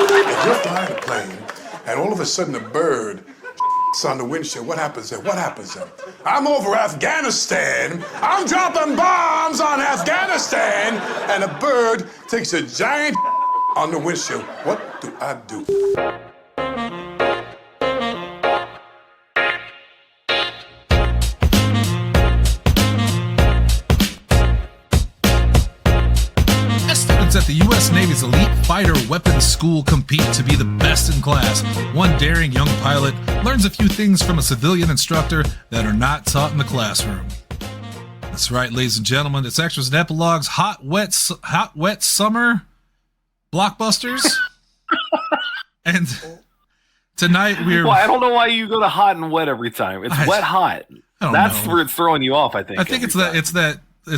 If you're flying a plane and all of a sudden a bird on the windshield, what happens then? What happens then? I'm over Afghanistan. I'm dropping bombs on Afghanistan, and a bird takes a giant on the windshield. What do I do? At the U.S. Navy's elite fighter weapons school compete to be the best in class. One daring young pilot learns a few things from a civilian instructor that are not taught in the classroom. That's right, ladies and gentlemen. It's Extras and Epilogues, Hot Wet Summer Blockbusters. And tonight we're... Well, I don't know why you go to hot and wet every time. It's wet hot. That's where it's throwing you off, I think. I think it's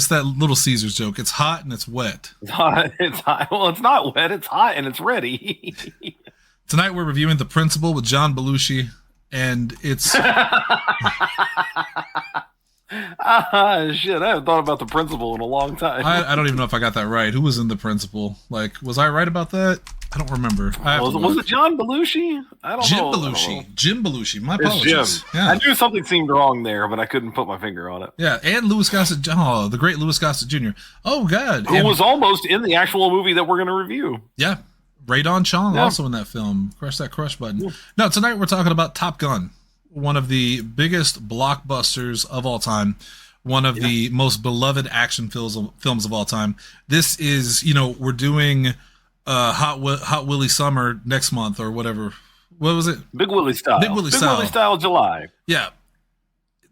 that Little Caesars joke. It's hot and it's wet. It's hot. It's hot. Well, it's not wet. It's hot and it's ready. Tonight we're reviewing The Principal with John Belushi, and it's... Shit, I haven't thought about The Principal in a long time. I don't even know if I got that right. Who was in The Principal? Like, was I right about that? I don't remember. Was it John Belushi? I don't know. Jim Belushi. My apologies. It's Jim. Yeah. I knew something seemed wrong there, but I couldn't put my finger on it. Yeah, and Louis Gossett. Oh, the great Louis Gossett Jr. Oh, God. Who was almost in the actual movie that we're going to review. Yeah. Radon Chong also in that film. Crush that crush button. Yeah. No, tonight we're talking about Top Gun, one of the biggest blockbusters of all time. One of the most beloved action films of all time. This is, we're doing Hot Willie Summer next month or whatever. What was it? Big Willie Style. Big Willie Style July. Yeah.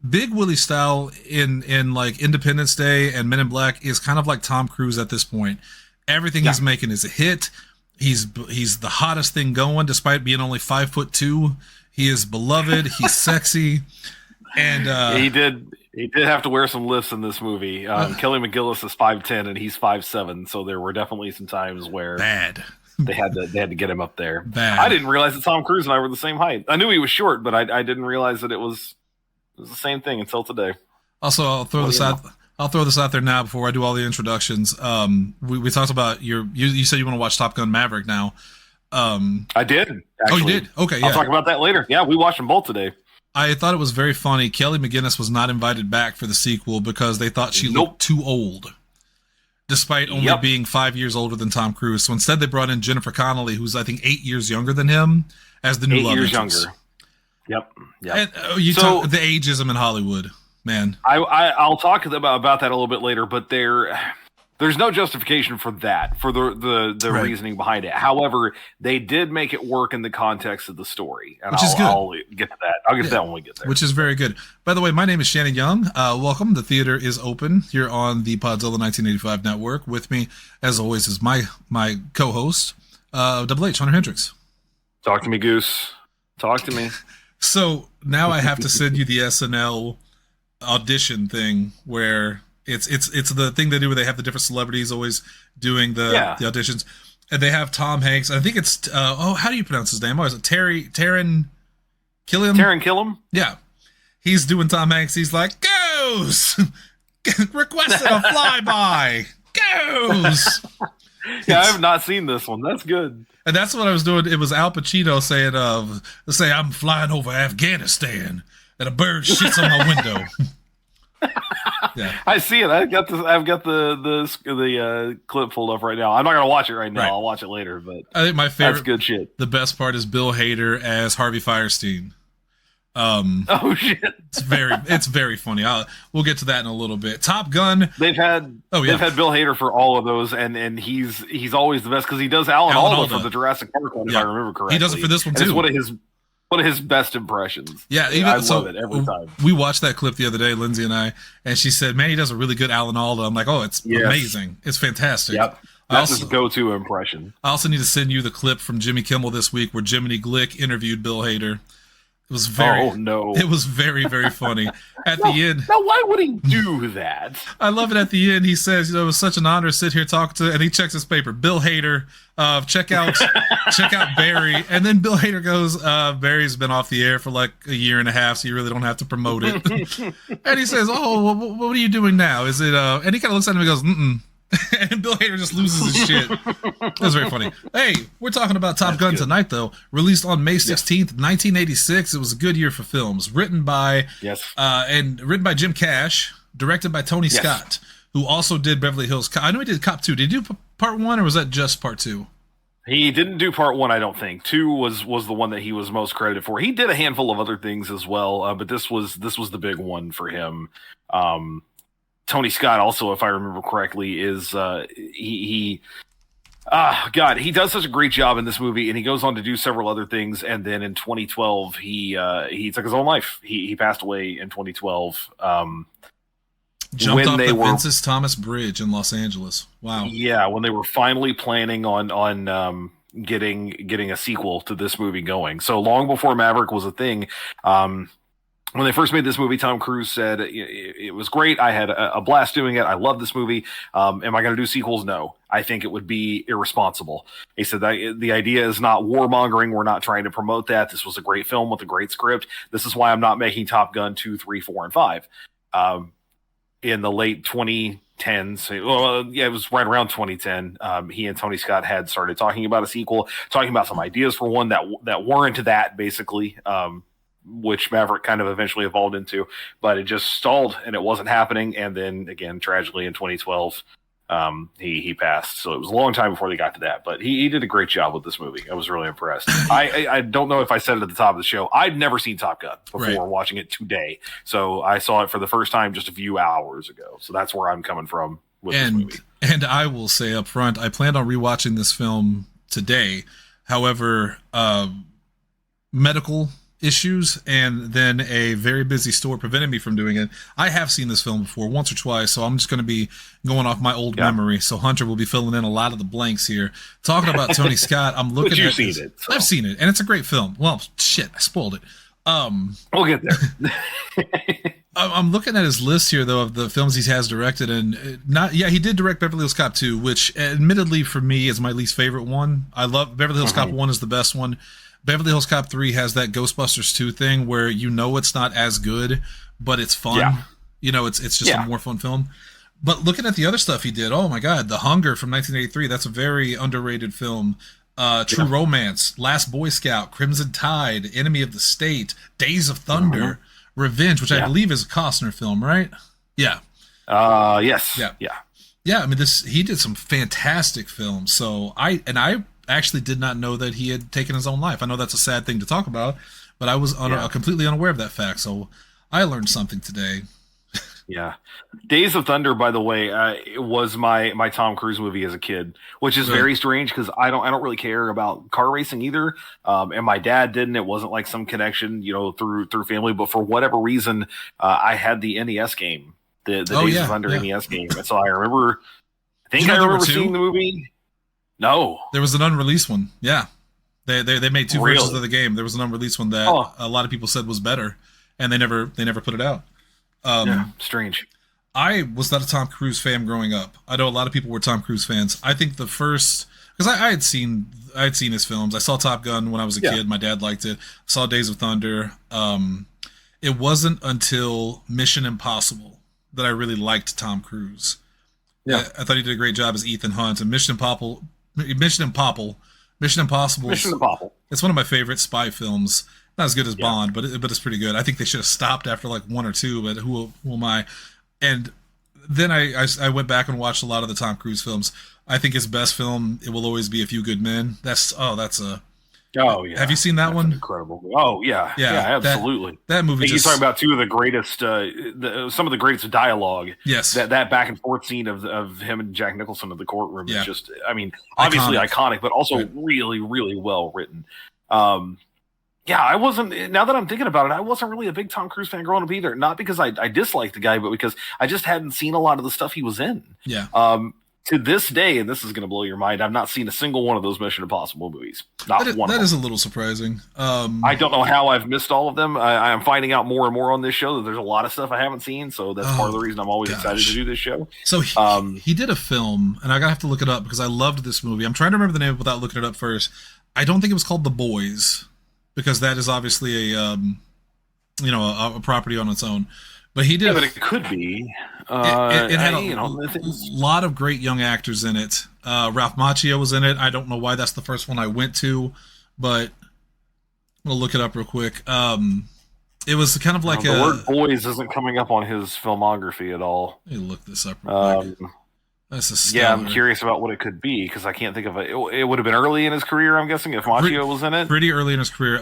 Big Willie Style in like Independence Day and Men in Black is kind of like Tom Cruise at this point. Everything he's making is a hit. He's the hottest thing going despite being only 5'2". He is beloved. He's sexy. And he did have to wear some lifts in this movie. Kelly McGillis is 5'10" and he's 5'7", so there were definitely some times where they had to get him up there. Bad. I didn't realize that Tom Cruise and I were the same height. I knew he was short, but I didn't realize that it was the same thing until today. Also, I'll throw this out there now before I do all the introductions. We talked about you said you want to watch Top Gun Maverick now. I did. Actually. Oh, you did? Okay, yeah. I'll talk about that later. Yeah, we watched them both today. I thought it was very funny. Kelly McGinnis was not invited back for the sequel because they thought she looked too old, despite only being 5 years older than Tom Cruise. So instead, they brought in Jennifer Connelly, who's I think 8 years younger than him, as the new love interest. 8 years younger. Yep. And, talk the ageism in Hollywood, man. I'll talk about that a little bit later, but there's no justification for that, for the reasoning behind it. However, they did make it work in the context of the story. And I'll get to that. I'll get to that when we get there. Which is very good. By the way, my name is Shannon Young. Welcome. The theater is open here on the Podzilla 1985 network. With me, as always, is my co-host, Double H, Hunter Hendricks. Talk to me, Goose. Talk to me. So now I have to send you the SNL audition thing where... It's the thing they do where they have the different celebrities always doing the auditions, and they have Tom Hanks. I think it's how do you pronounce his name? Oh, is it Taron Killam? Taron Killam. Yeah, he's doing Tom Hanks. He's like, goes requested a flyby. Goes. Yeah, I have not seen this one. That's good. And that's what I was doing. It was Al Pacino saying, I'm flying over Afghanistan, and a bird shits on my window. Yeah. I see it. I've got the clip pulled up right now. I'm not gonna watch it right now. Right. I'll watch it later. But I think my favorite, that's good shit. The best part is Bill Hader as Harvey Firestein. Oh shit! It's very funny. We'll get to that in a little bit. Top Gun. They've had Bill Hader for all of those, and he's always the best because he does Alan Alda for the Jurassic Park one, if I remember correctly. He does it for this one too. It's one of his best impressions. Yeah, I love it every time. We watched that clip the other day, Lindsay and I, and she said, "Man, he does a really good Alan Alda." I'm like, "Oh, it's amazing! It's fantastic." Yep, that's his go-to impression. I also need to send you the clip from Jimmy Kimmel this week where Jiminy Glick interviewed Bill Hader. It was It was very, very funny. At the end. Now, why would he do that? I love it. At the end, he says, "It was such an honor to sit here talking to," and he checks his paper. Bill Hader, check out Barry, and then Bill Hader goes, "Barry's been off the air for like a year and a half, so you really don't have to promote it." And he says, "Oh, well, what are you doing now? Is it?" And he kind of looks at him and goes, And Bill Hader just loses his shit. That was very funny. Hey, we're talking about Top Gun tonight, though. Released on May 16th, 1986. It was a good year for films. Written by Jim Cash, directed by Tony Scott, who also did Beverly Hills Cop. I know he did Cop 2. Did he do part 1, or was that just part 2? He didn't do part 1, I don't think. 2 was the one that he was most credited for. He did a handful of other things as well, but this was the big one for him. Tony Scott also, if I remember correctly, is he does such a great job in this movie, and he goes on to do several other things. And then in 2012, he took his own life. He passed away in 2012. Jumped off the Francis Thomas Bridge in Los Angeles. Wow. Yeah, when they were finally planning on getting a sequel to this movie going. So long before Maverick was a thing. When they first made this movie, Tom Cruise said it was great. I had a blast doing it. I love this movie. Am I going to do sequels? No. I think it would be irresponsible. He said that the idea is not warmongering. We're not trying to promote that. This was a great film with a great script. This is why I'm not making Top Gun 2, 3, 4, and 5. In the late 2010s, it was right around 2010, he and Tony Scott had started talking about a sequel, talking about some ideas for one that weren't that, basically. Which Maverick kind of eventually evolved into, but it just stalled and it wasn't happening. And then again, tragically in 2012, he passed. So it was a long time before they got to that, but he did a great job with this movie. I was really impressed. I don't know if I said it at the top of the show. I'd never seen Top Gun before watching it today. So I saw it for the first time just a few hours ago. So that's where I'm coming from with this movie. And I will say up front, I planned on rewatching this film today. However, medical issues and then a very busy store prevented me from doing it. I have seen this film before once or twice, so I'm just going to be going off my old memory. So Hunter will be filling in a lot of the blanks here. Talking about Tony Scott, I'm looking at seen it. So. I've seen it, and it's a great film. Well, shit, I spoiled it. We'll get there. I'm looking at his list here, though, of the films he has directed, and he did direct Beverly Hills Cop 2, which admittedly for me is my least favorite one. I love Beverly Hills Cop 1 is the best one. Beverly Hills Cop 3 has that Ghostbusters 2 thing where it's not as good, but it's fun. Yeah. It's just a more fun film. But looking at the other stuff he did, oh my God, The Hunger from 1983, that's a very underrated film. True Romance, Last Boy Scout, Crimson Tide, Enemy of the State, Days of Thunder, Revenge, which I believe is a Costner film, right? Yeah. Yes. Yeah. I mean, he did some fantastic films. So I actually did not know that he had taken his own life. I know that's a sad thing to talk about, but I was completely unaware of that fact. So I learned something today. Yeah. Days of Thunder, by the way, it was my Tom Cruise movie as a kid, which is very strange because I don't really care about car racing either. And my dad didn't. It wasn't like some connection, through family, but for whatever reason, I had the NES game, the Days of Thunder NES game. And so I remember seeing the movie. No, there was an unreleased one. Yeah, they made two versions of the game. There was an unreleased one that a lot of people said was better, and they never put it out. Strange. I was not a Tom Cruise fan growing up. I know a lot of people were Tom Cruise fans. I think the first, because I had seen his films. I saw Top Gun when I was a kid. My dad liked it. I saw Days of Thunder. It wasn't until Mission Impossible that I really liked Tom Cruise. Yeah, I thought he did a great job as Ethan Hunt. And Mission Impossible. It's one of my favorite spy films. Not as good as Bond, but it's pretty good. I think they should have stopped after like one or two, but who am I? And then I went back and watched a lot of the Tom Cruise films. I think his best film, It Will Always Be a Few Good Men. Have you seen that one? Incredible. Oh yeah, absolutely. That movie. He's talking about two of the greatest, some of the greatest dialogue. Yes, that back and forth scene of him and Jack Nicholson in the courtroom is just, I mean, obviously iconic, but also really, really well written. I wasn't. Now that I'm thinking about it, I wasn't really a big Tom Cruise fan growing up either. Not because I disliked the guy, but because I just hadn't seen a lot of the stuff he was in. Yeah. To this day, and this is going to blow your mind, I've not seen a single one of those Mission Impossible movies. Not one. That is a little surprising. I don't know how I've missed all of them. I am finding out more and more on this show that there's a lot of stuff I haven't seen, so that's part of the reason I'm always excited to do this show. So he did a film, and I have to look it up because I loved this movie. I'm trying to remember the name without looking it up first. I don't think it was called The Boys, because that is obviously a property on its own. But he did. Yeah, but it could be. It had a lot of great young actors in it. Ralph Macchio was in it. I don't know why that's the first one I went to, but I'm gonna look it up real quick. It was kind of like the word "boys" isn't coming up on his filmography at all. Let me look this up real quick. Yeah, I'm curious about what it could be because I can't think of it. It would have been early in his career, I'm guessing, if Macchio was in it. Pretty early in his career.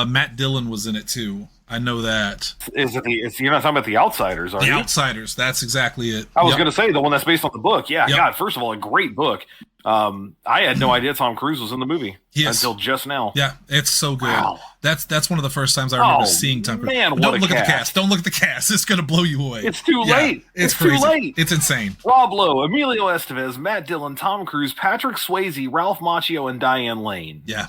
Matt Dillon was in it too. I know that. You're not talking about The Outsiders, are you? The Outsiders. That's exactly it. I was going to say the one that's based on the book. Yeah, God. First of all, a great book. I had no idea Tom Cruise was in the movie until just now. Yeah, it's so good. Wow. That's one of the first times I remember seeing Tom Cruise. Man, don't look at the cast. Don't look at the cast. It's going to blow you away. It's too late. It's too late. It's insane. Rob Lowe, Emilio Estevez, Matt Dillon, Tom Cruise, Patrick Swayze, Ralph Macchio, and Diane Lane. Yeah.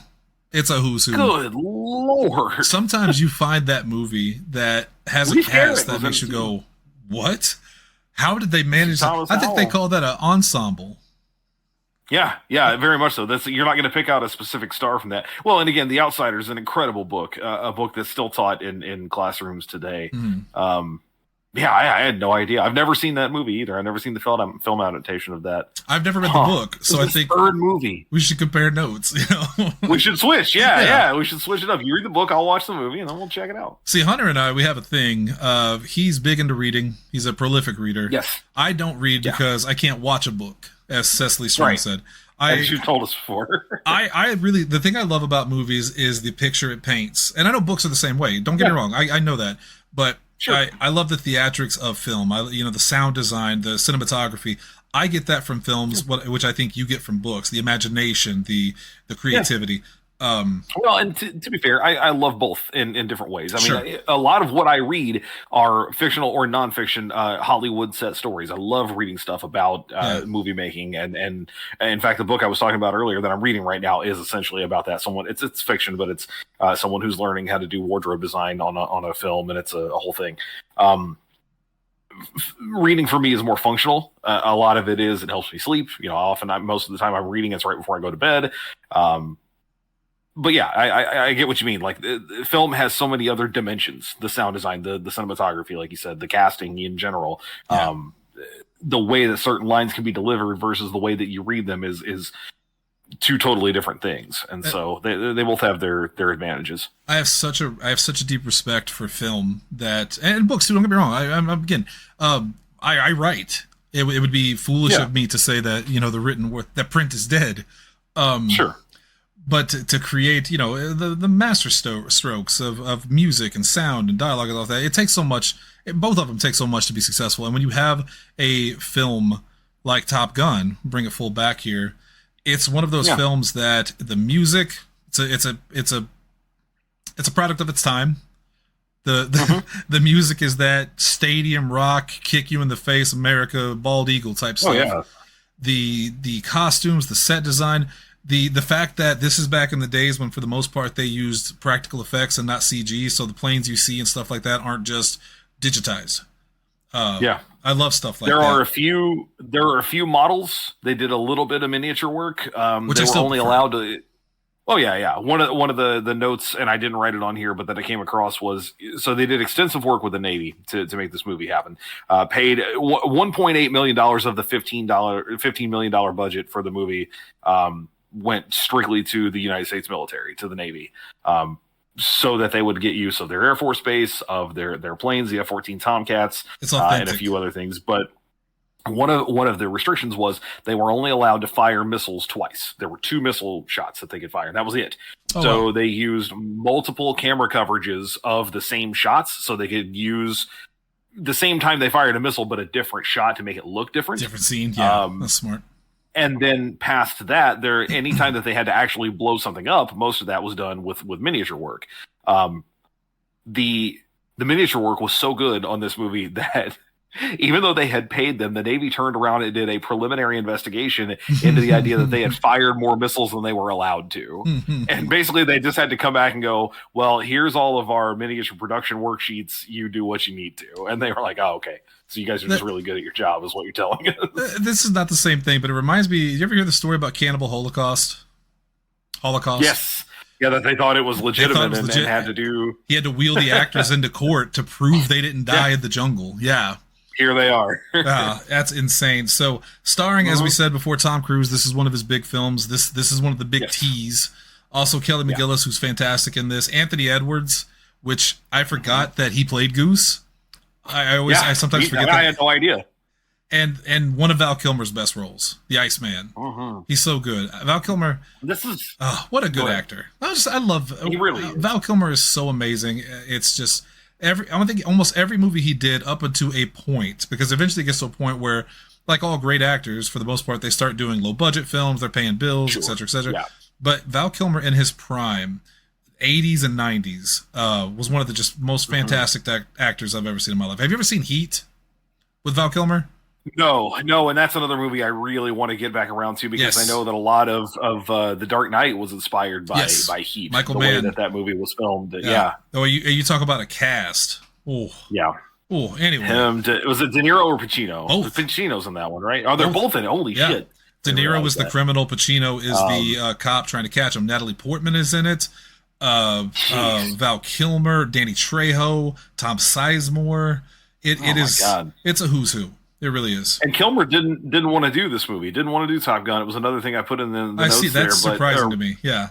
It's a who's who. Good Lord. Sometimes you find that movie that has a cast that makes you go, what? How did they manage that? I think they call that an ensemble. Yeah, very much so. You're not going to pick out a specific star from that. Well, and again, The Outsiders, an incredible book, a book that's still taught in classrooms today. Mm. I had no idea. I've never seen that movie either. I've never seen the film adaptation of that. I've never read the book, so I think third movie. We should compare notes. We should switch. Yeah, we should switch it up. You read the book, I'll watch the movie, and then we'll check it out. See, Hunter and I, we have a thing. He's big into reading. He's a prolific reader. Yes. I don't read because I can't watch a book, as Cecily Strong said. As you told us before. I really, the thing I love about movies is the picture it paints. And I know books are the same way. Don't get me wrong. I know that. But sure. I love the theatrics of film. The sound design, the cinematography. I get that from films, which I think you get from books. The imagination, the creativity. Well, and to be fair, I love both in different ways. I mean, a lot of what I read are fictional or nonfiction Hollywood set stories. I love reading stuff about movie making, and in fact, the book I was talking about earlier that I'm reading right now is essentially about that. It's fiction, but it's someone who's learning how to do wardrobe design on a film, and it's a whole thing. Reading for me is more functional. A lot of it helps me sleep. Most of the time I'm reading, it's right before I go to bed. But yeah, I get what you mean. Like, film has so many other dimensions: the sound design, the cinematography, like you said, the casting in general. The way that certain lines can be delivered versus the way that you read them is two totally different things, and so they both have their advantages. I have such a deep respect for film and books too. Don't get me wrong. I write. It would be foolish of me to say that that print is dead. Sure. But to create, the master strokes of music and sound and dialogue and all that, it takes so much. Both of them take so much to be successful. And when you have a film like Top Gun, bring it full back here, it's one of those films that the music, it's a product of its time. The music is that stadium rock, kick you in the face, America, bald eagle type stuff. Oh, yeah. The costumes, the set design. The fact that this is back in the days when, for the most part, they used practical effects and not CG, so the planes you see and stuff like that aren't just digitized. I love stuff like that. There are a few models. They did a little bit of miniature work. Which they were only allowed to. Oh yeah. One of the notes, and I didn't write it on here, but that I came across was, so they did extensive work with the Navy to make this movie happen. Paid $1.8 million of the $15 million budget for the movie. Went strictly to the United States military, to the Navy, so that they would get use of their Air Force Base, of their planes, the F-14 Tomcats, and a few other things. But one of the restrictions was they were only allowed to fire missiles twice. There were 2 missile shots that they could fire, and that was it. They used multiple camera coverages of the same shots, so they could use the same time they fired a missile, but a different shot to make it look different. Different scene, that's smart. And then past that, anytime that they had to actually blow something up, most of that was done with miniature work. The miniature work was so good on this movie that even though they had paid them, the Navy turned around and did a preliminary investigation into the idea that they had fired more missiles than they were allowed to. And basically they just had to come back and go, well, here's all of our miniature production worksheets. You do what you need to. And they were like, oh, okay. So you guys are just really good at your job is what you're telling us. This is not the same thing, but it reminds me, you ever hear the story about Cannibal Holocaust? Yes. Yeah, that they thought it was legitimate and had to do. He had to wheel the actors into court to prove they didn't die in the jungle. Yeah. Here they are. That's insane. So, starring, as we said before, Tom Cruise. This is one of his big films. This is one of the big T's. Also, Kelly McGillis, who's fantastic in this. Anthony Edwards, which I forgot that he played Goose. I sometimes forget that. I had no idea. And one of Val Kilmer's best roles, the Iceman. He's so good. Val Kilmer. What a good actor. I love. He really is. Val Kilmer is so amazing. It's just I think almost every movie he did up until a point, because eventually it gets to a point where, like all great actors, for the most part, they start doing low budget films. They're paying bills, etc., etc. Yeah. But Val Kilmer in his prime, 80s and 90s, was one of the just most fantastic actors I've ever seen in my life. Have you ever seen Heat with Val Kilmer? No, and that's another movie I really want to get back around to, because I know that a lot of The Dark Knight was inspired by Heat. Michael Mann. Way that movie was filmed. Oh, you talk about a cast. Oh, yeah. Oh, anyway. Was it De Niro or Pacino? Both. Pacino's in that one, right? Oh, they're both in it. Holy shit. De Niro is the criminal. Pacino is the cop trying to catch him. Natalie Portman is in it. Val Kilmer, Danny Trejo, Tom Sizemore. It is. God. It's a who's who. It really is. And Kilmer didn't want to do this movie. Didn't want to do Top Gun. It was another thing I put in the notes there. I see. That's surprising to me. Yeah.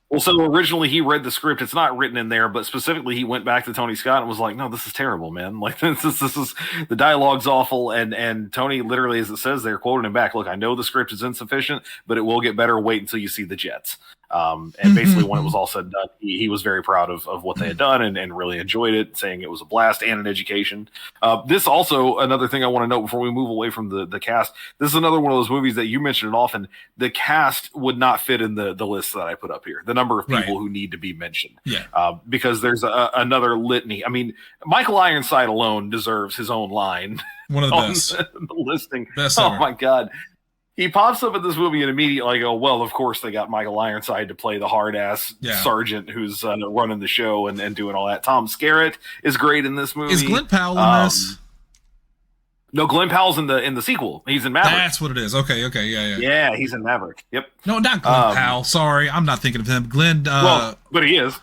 Well, so originally he read the script. It's not written in there, but specifically he went back to Tony Scott and was like, "No, this is terrible, man. Like this is the dialogue's awful." And Tony literally, as it says there, quoted him back, "Look, I know the script is insufficient, but it will get better. Wait until you see the jets." And basically when it was all said and done, he was very proud of what they had done and really enjoyed it, saying it was a blast and an education. This also, another thing I want to note before we move away from the cast, this is another one of those movies that you mentioned it often. The cast would not fit in the list that I put up here, the number of people who need to be mentioned. Because there's another litany. I mean, Michael Ironside alone deserves his own line. One of the best. The listing. Best ever. Oh my God. He pops up in this movie and immediately go, well, of course they got Michael Ironside to play the hard-ass sergeant who's running the show and doing all that. Tom Skerritt is great in this movie. Is Glenn Powell in this? No, Glenn Powell's in the sequel. He's in Maverick. That's what it is. Okay, yeah. Yeah, he's in Maverick. Yep. No, not Glenn Powell. Sorry, I'm not thinking of him. Glenn. Well, but he is.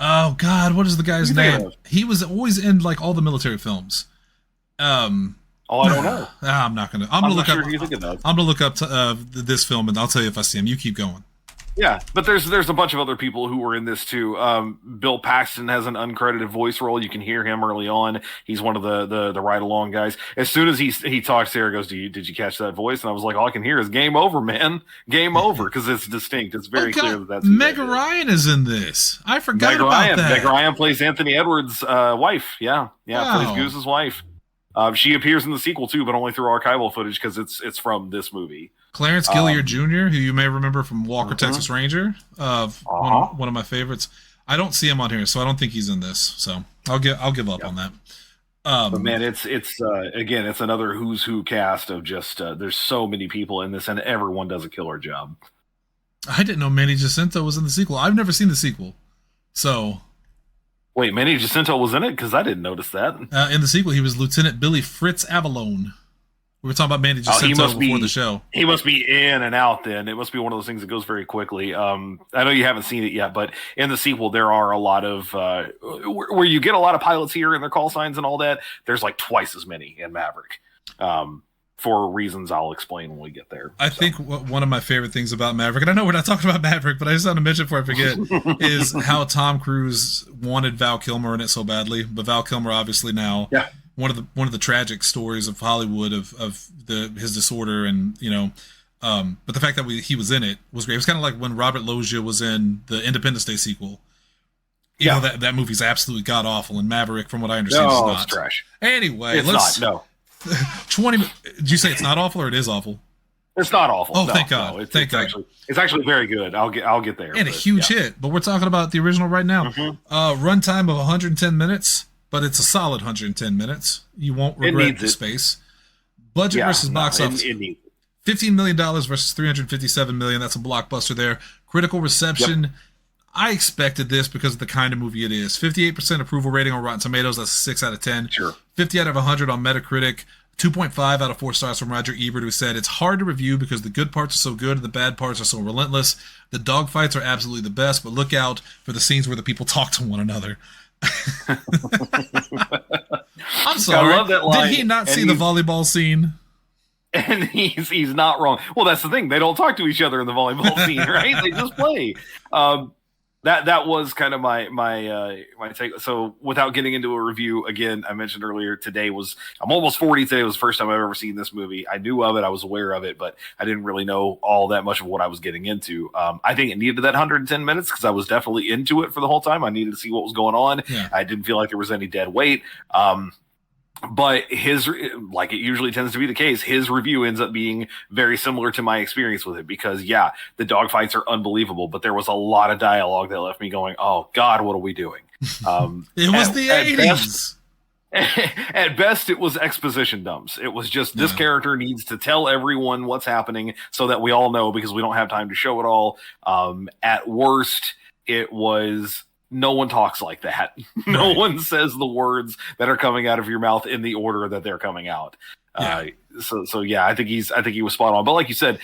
Oh God, what is the guy's name? He was always in like all the military films. Oh, I don't know. I'm not gonna. I'm gonna look sure up. Who you're thinking of. I'm gonna look up this film, and I'll tell you if I see him. You keep going. Yeah, but there's a bunch of other people who were in this too. Bill Paxton has an uncredited voice role. You can hear him early on. He's one of the ride along guys. As soon as he talks, Sarah goes, "Did you catch that voice?" And I was like, all I can hear is "Game over, man, game over," because it's distinct. It's very clear that's Meg Ryan is in this. I forgot about that. Meg Ryan plays Anthony Edwards' wife. Yeah, wow. Plays Goose's wife. She appears in the sequel too, but only through archival footage because it's from this movie. Clarence Gilliard Jr., who you may remember from Walker, Texas Ranger, one of my favorites. I don't see him on here, so I don't think he's in this. So I'll give up on that. But man, it's again, it's another who's who cast of just there's so many people in this, and everyone does a killer job. I didn't know Manny Jacinto was in the sequel. I've never seen the sequel, so. Wait, Manny Jacinto was in it? Because I didn't notice that. In the sequel, he was Lieutenant Billy Fritz Avalone. We were talking about Manny Jacinto before the show. He must be in and out then. It must be one of those things that goes very quickly. I know you haven't seen it yet, but in the sequel, there are a lot of... where you get a lot of pilots here and their call signs and all that, there's like twice as many in Maverick. For reasons I'll explain when we get there. I think one of my favorite things about Maverick, and I know we're not talking about Maverick, but I just want to mention before I forget, is how Tom Cruise wanted Val Kilmer in it so badly. But Val Kilmer, obviously now, one of the tragic stories of Hollywood of his disorder, and but the fact that he was in it was great. It was kind of like when Robert Loggia was in the Independence Day sequel. You know that movie's absolutely god awful, and Maverick, from what I understand, is not. It's trash. Anyway, it's not. No. 20. Did you say it's not awful or it is awful? It's not awful. Oh, no, thank God! No, thank God. It's actually very good. I'll get there. And a huge hit. But we're talking about the original right now. Runtime of 110 minutes, but it's a solid 110 minutes. You won't regret the space. Budget versus box office. $15 million versus $357 million. That's a blockbuster there. Critical reception. Yep. I expected this because of the kind of movie it is. 58% approval rating on Rotten Tomatoes. That's a 6 out of 10. Sure. 50 out of 100 on Metacritic. 2.5 out of 4 stars from Roger Ebert, who said, "It's hard to review because the good parts are so good and the bad parts are so relentless. The dogfights are absolutely the best, but look out for the scenes where the people talk to one another." I'm sorry. I love that line. Did he not see the volleyball scene? And he's not wrong. Well, that's the thing. They don't talk to each other in the volleyball scene, right? They just play. That was kind of my take. So without getting into a review, again, I mentioned earlier, I'm almost 40 today. It was the first time I've ever seen this movie. I knew of it. I was aware of it, but I didn't really know all that much of what I was getting into. I think it needed that 110 minutes because I was definitely into it for the whole time. I needed to see what was going on. Yeah. I didn't feel like there was any dead weight. But like it usually tends to be the case, his review ends up being very similar to my experience with it because, yeah, the dogfights are unbelievable, but there was a lot of dialogue that left me going, oh, God, what are we doing? It was the 80s. At best, it was exposition dumps. It was just this character needs to tell everyone what's happening so that we all know because we don't have time to show it all. At worst, it was... No one talks like that. No one says the words that are coming out of your mouth in the order that they're coming out. So yeah, I think he was spot on. But like you said,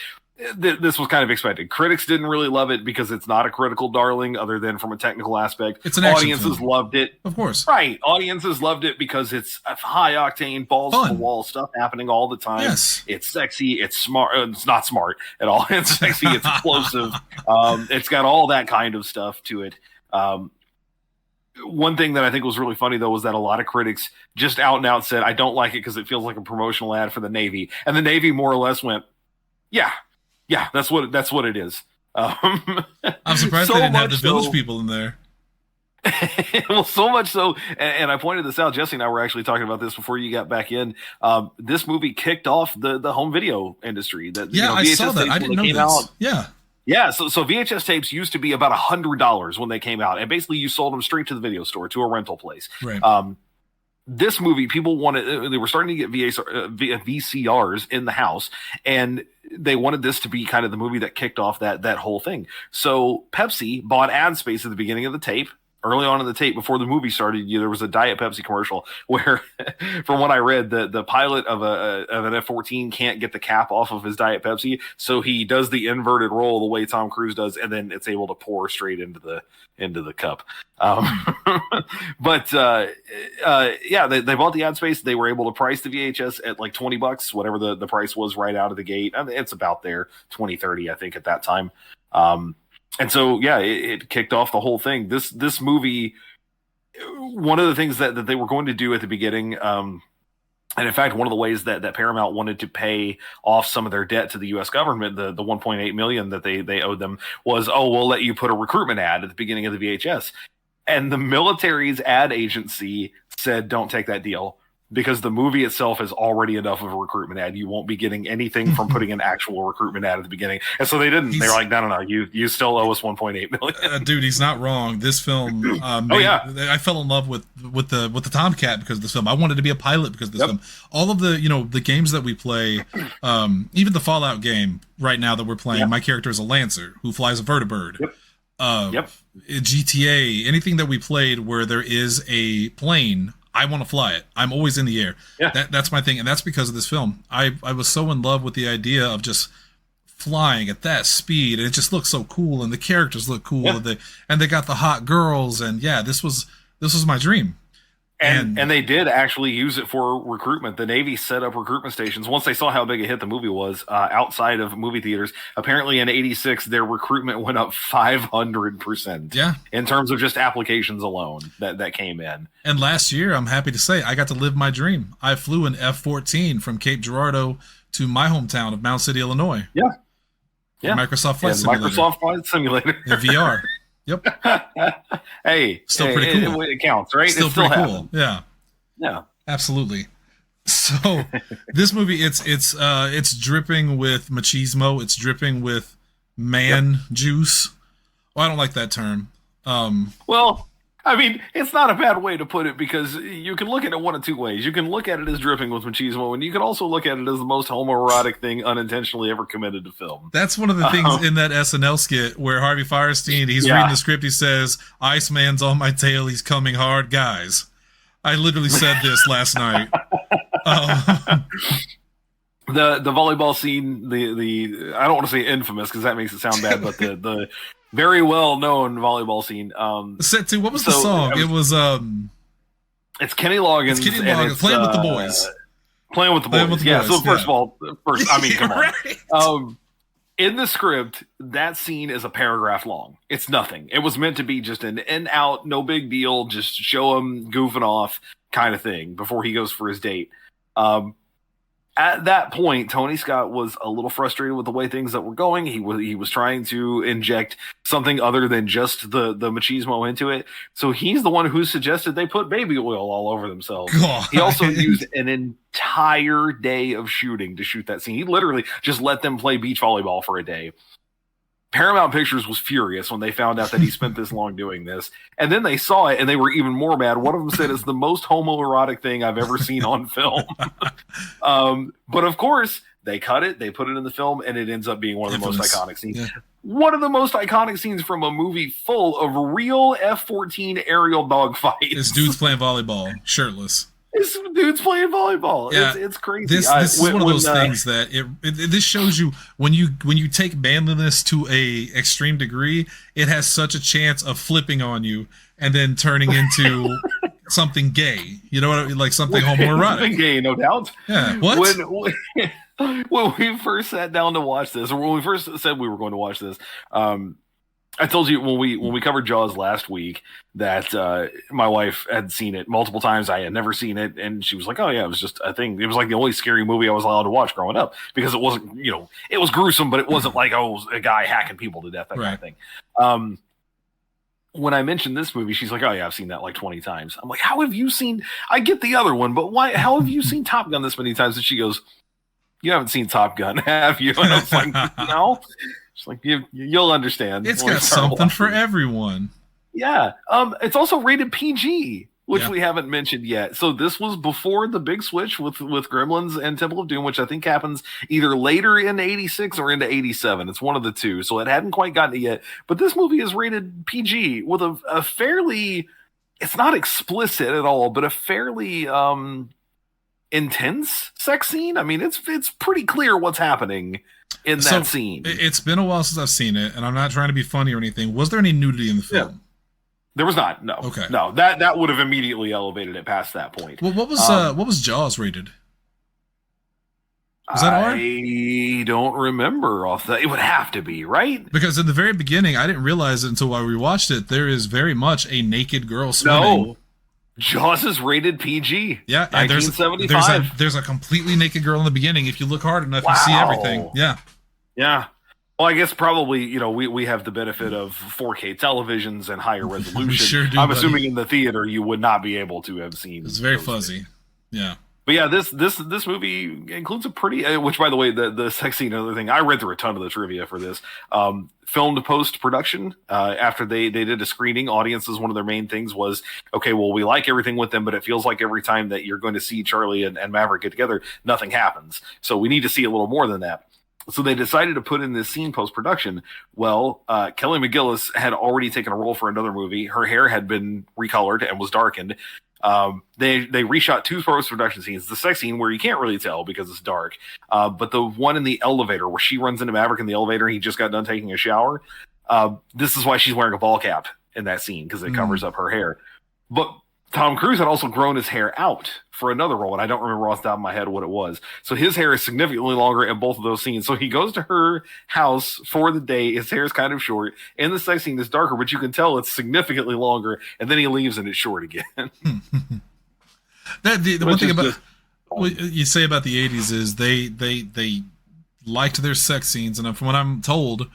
this was kind of expected. Critics didn't really love it because it's not a critical darling other than from a technical aspect. It's an action Audiences film. Loved it. Of course. Right. Audiences loved it because it's high octane, balls to the wall stuff happening all the time. Yes. It's sexy. It's smart. It's not smart at all. It's sexy. It's explosive. It's got all that kind of stuff to it. One thing that I think was really funny, though, was that a lot of critics just out and out said, I don't like it because it feels like a promotional ad for the Navy. And the Navy more or less went, yeah, that's what it is. I'm surprised they didn't have the village people in there. Well, so much so, and I pointed this out, Jesse and I were actually talking about this before you got back in. This movie kicked off the home video industry. I saw that. I didn't know this. Yeah, so VHS tapes used to be about $100 when they came out, and basically you sold them straight to the video store, to a rental place. Right. This movie, people wanted, they were starting to get VCRs in the house, and they wanted this to be kind of the movie that kicked off that whole thing. So Pepsi bought ad space at the beginning of the tape. Early on in the tape, before the movie started, there was a Diet Pepsi commercial where, from what I read, the pilot of an F-14 can't get the cap off of his Diet Pepsi, so he does the inverted roll the way Tom Cruise does, and then it's able to pour straight into the cup. But they bought the ad space. They were able to price the VHS at like $20, whatever the price was right out of the gate. I mean, it's about there, 20, 30, I think, at that time. And so, yeah, it kicked off the whole thing. This movie, one of the things that they were going to do at the beginning, and in fact, one of the ways that Paramount wanted to pay off some of their debt to the U.S. government, the $1.8 million that they owed them, was, we'll let you put a recruitment ad at the beginning of the VHS. And the military's ad agency said, don't take that deal. Because the movie itself is already enough of a recruitment ad. You won't be getting anything from putting an actual recruitment ad at the beginning. And so they didn't. They're like, no, you still owe us $1.8 million. Dude, he's not wrong. This film, I fell in love with the Tomcat because of this film. I wanted to be a pilot because of this film. All of the games that we play, even the Fallout game right now that we're playing, my character is a Lancer who flies a vertibird. GTA, anything that we played where there is a plane, I want to fly it. I'm always in the air. Yeah. That's my thing. And that's because of this film. I was so in love with the idea of just flying at that speed. And it just looks so cool. And the characters look cool. Yeah. And they got the hot girls. And yeah, this was my dream. And they did actually use it for recruitment. The Navy set up recruitment stations. Once they saw how big a hit the movie was outside of movie theaters, apparently in 86, their recruitment went up 500%. Yeah. In terms of just applications alone that came in. And last year, I'm happy to say, I got to live my dream. I flew an F-14 from Cape Girardeau to my hometown of Mound City, Illinois. Yeah. Microsoft Flight Simulator. Microsoft Flight Simulator. In VR. Yep. Hey, still pretty cool. It counts, right? Still pretty cool. Yeah. Yeah. Absolutely. So this movie, it's dripping with machismo. It's dripping with man juice. Well, I don't like that term. Well, I mean, it's not a bad way to put it because you can look at it one of two ways. You can look at it as dripping with machismo, and you can also look at it as the most homoerotic thing unintentionally ever committed to film. That's one of the things in that SNL skit where Harvey Fierstein, he's reading the script, he says, "Iceman's on my tail, he's coming hard, guys." I literally said this last night. The volleyball scene, the I don't want to say infamous because that makes it sound bad, but the very well known volleyball scene. Set to what was the song? It was it's Kenny Loggins. It's Kenny Loggins playing with the boys. Playing with the boys. Yeah. So first of all, I mean, come on. Right. In the script, that scene is a paragraph long. It's nothing. It was meant to be just an in out, no big deal, just show him goofing off kind of thing before he goes for his date. At that point, Tony Scott was a little frustrated with the way things that were going. He was trying to inject something other than just the machismo into it. So he's the one who suggested they put baby oil all over themselves. God. He also used an entire day of shooting to shoot that scene. He literally just let them play beach volleyball for a day. Paramount Pictures was furious when they found out that he spent this long doing this. And then they saw it and they were even more mad. One of them said it's the most homoerotic thing I've ever seen on film. But of course, they cut it, they put it in the film, and it ends up being one of the most iconic scenes. Yeah. One of the most iconic scenes from a movie full of real F-14 aerial dogfights. This dude's playing volleyball, shirtless. This dude's playing volleyball. Yeah. It's crazy. This is one of those things that this shows you when you take manliness to a extreme degree, it has such a chance of flipping on you and then turning into something gay. You know what I mean? Like something homoerotic. Something gay, no doubt. Yeah. What? When we first sat down to watch this, or when we first said we were going to watch this, I told you when we covered Jaws last week that my wife had seen it multiple times. I had never seen it, and she was like, "Oh yeah, it was just a thing. It was like the only scary movie I was allowed to watch growing up because it wasn't, it was gruesome, but it wasn't like a guy hacking people to death, that kind of thing." When I mentioned this movie, she's like, "Oh yeah, I've seen that like 20 times." I'm like, "How have you seen? I get the other one, but why? How have you seen Top Gun this many times?" And she goes, "You haven't seen Top Gun, have you?" And I was like, "No." It's like you'll understand. It's got something for everyone. Yeah. It's also rated PG, which we haven't mentioned yet. So this was before the big switch with Gremlins and Temple of Doom, which I think happens either later in 86 or into 87. It's one of the two. So it hadn't quite gotten it yet. But this movie is rated PG with a fairly, it's not explicit at all, but a fairly intense sex scene. I mean, it's pretty clear what's happening in that scene. It's been a while since I've seen it, and I'm not trying to be funny or anything. Was there any nudity in the film? Yeah. There was not. No. Okay. No, that would have immediately elevated it past that point. Well, what was Jaws rated? Was that R? I don't remember off that. It would have to be, right? Because in the very beginning, I didn't realize it until I rewatched it. There is very much a naked girl swimming. No. Jaws is rated PG. Yeah, 1975. There's a completely naked girl in the beginning. If you look hard enough, you see everything. Yeah. Yeah. Well, I guess probably, we have the benefit of 4K televisions and higher resolution. Sure do, I'm assuming in the theater you would not be able to have seen. It's very fuzzy. Things. Yeah. But yeah, this movie includes a pretty, which by the way, the sex scene and other thing, I read through a ton of the trivia for this. Filmed post-production, after they did a screening, audiences, one of their main things was, okay, well, we like everything with them, but it feels like every time that you're going to see Charlie and Maverick get together, nothing happens. So we need to see a little more than that. So they decided to put in this scene post-production. Well, Kelly McGillis had already taken a role for another movie. Her hair had been recolored and was darkened. They reshot two post-production scenes. The sex scene where you can't really tell because it's dark. But the one in the elevator where she runs into Maverick in the elevator and he just got done taking a shower. This is why she's wearing a ball cap in that scene because it covers up her hair. But Tom Cruise had also grown his hair out for another role, and I don't remember off the top of my head what it was. So his hair is significantly longer in both of those scenes. So he goes to her house for the day. His hair is kind of short. And the sex scene is darker, but you can tell it's significantly longer. And then he leaves and it's short again. The one thing about what you say about the 80s is they liked their sex scenes, and from what I'm told,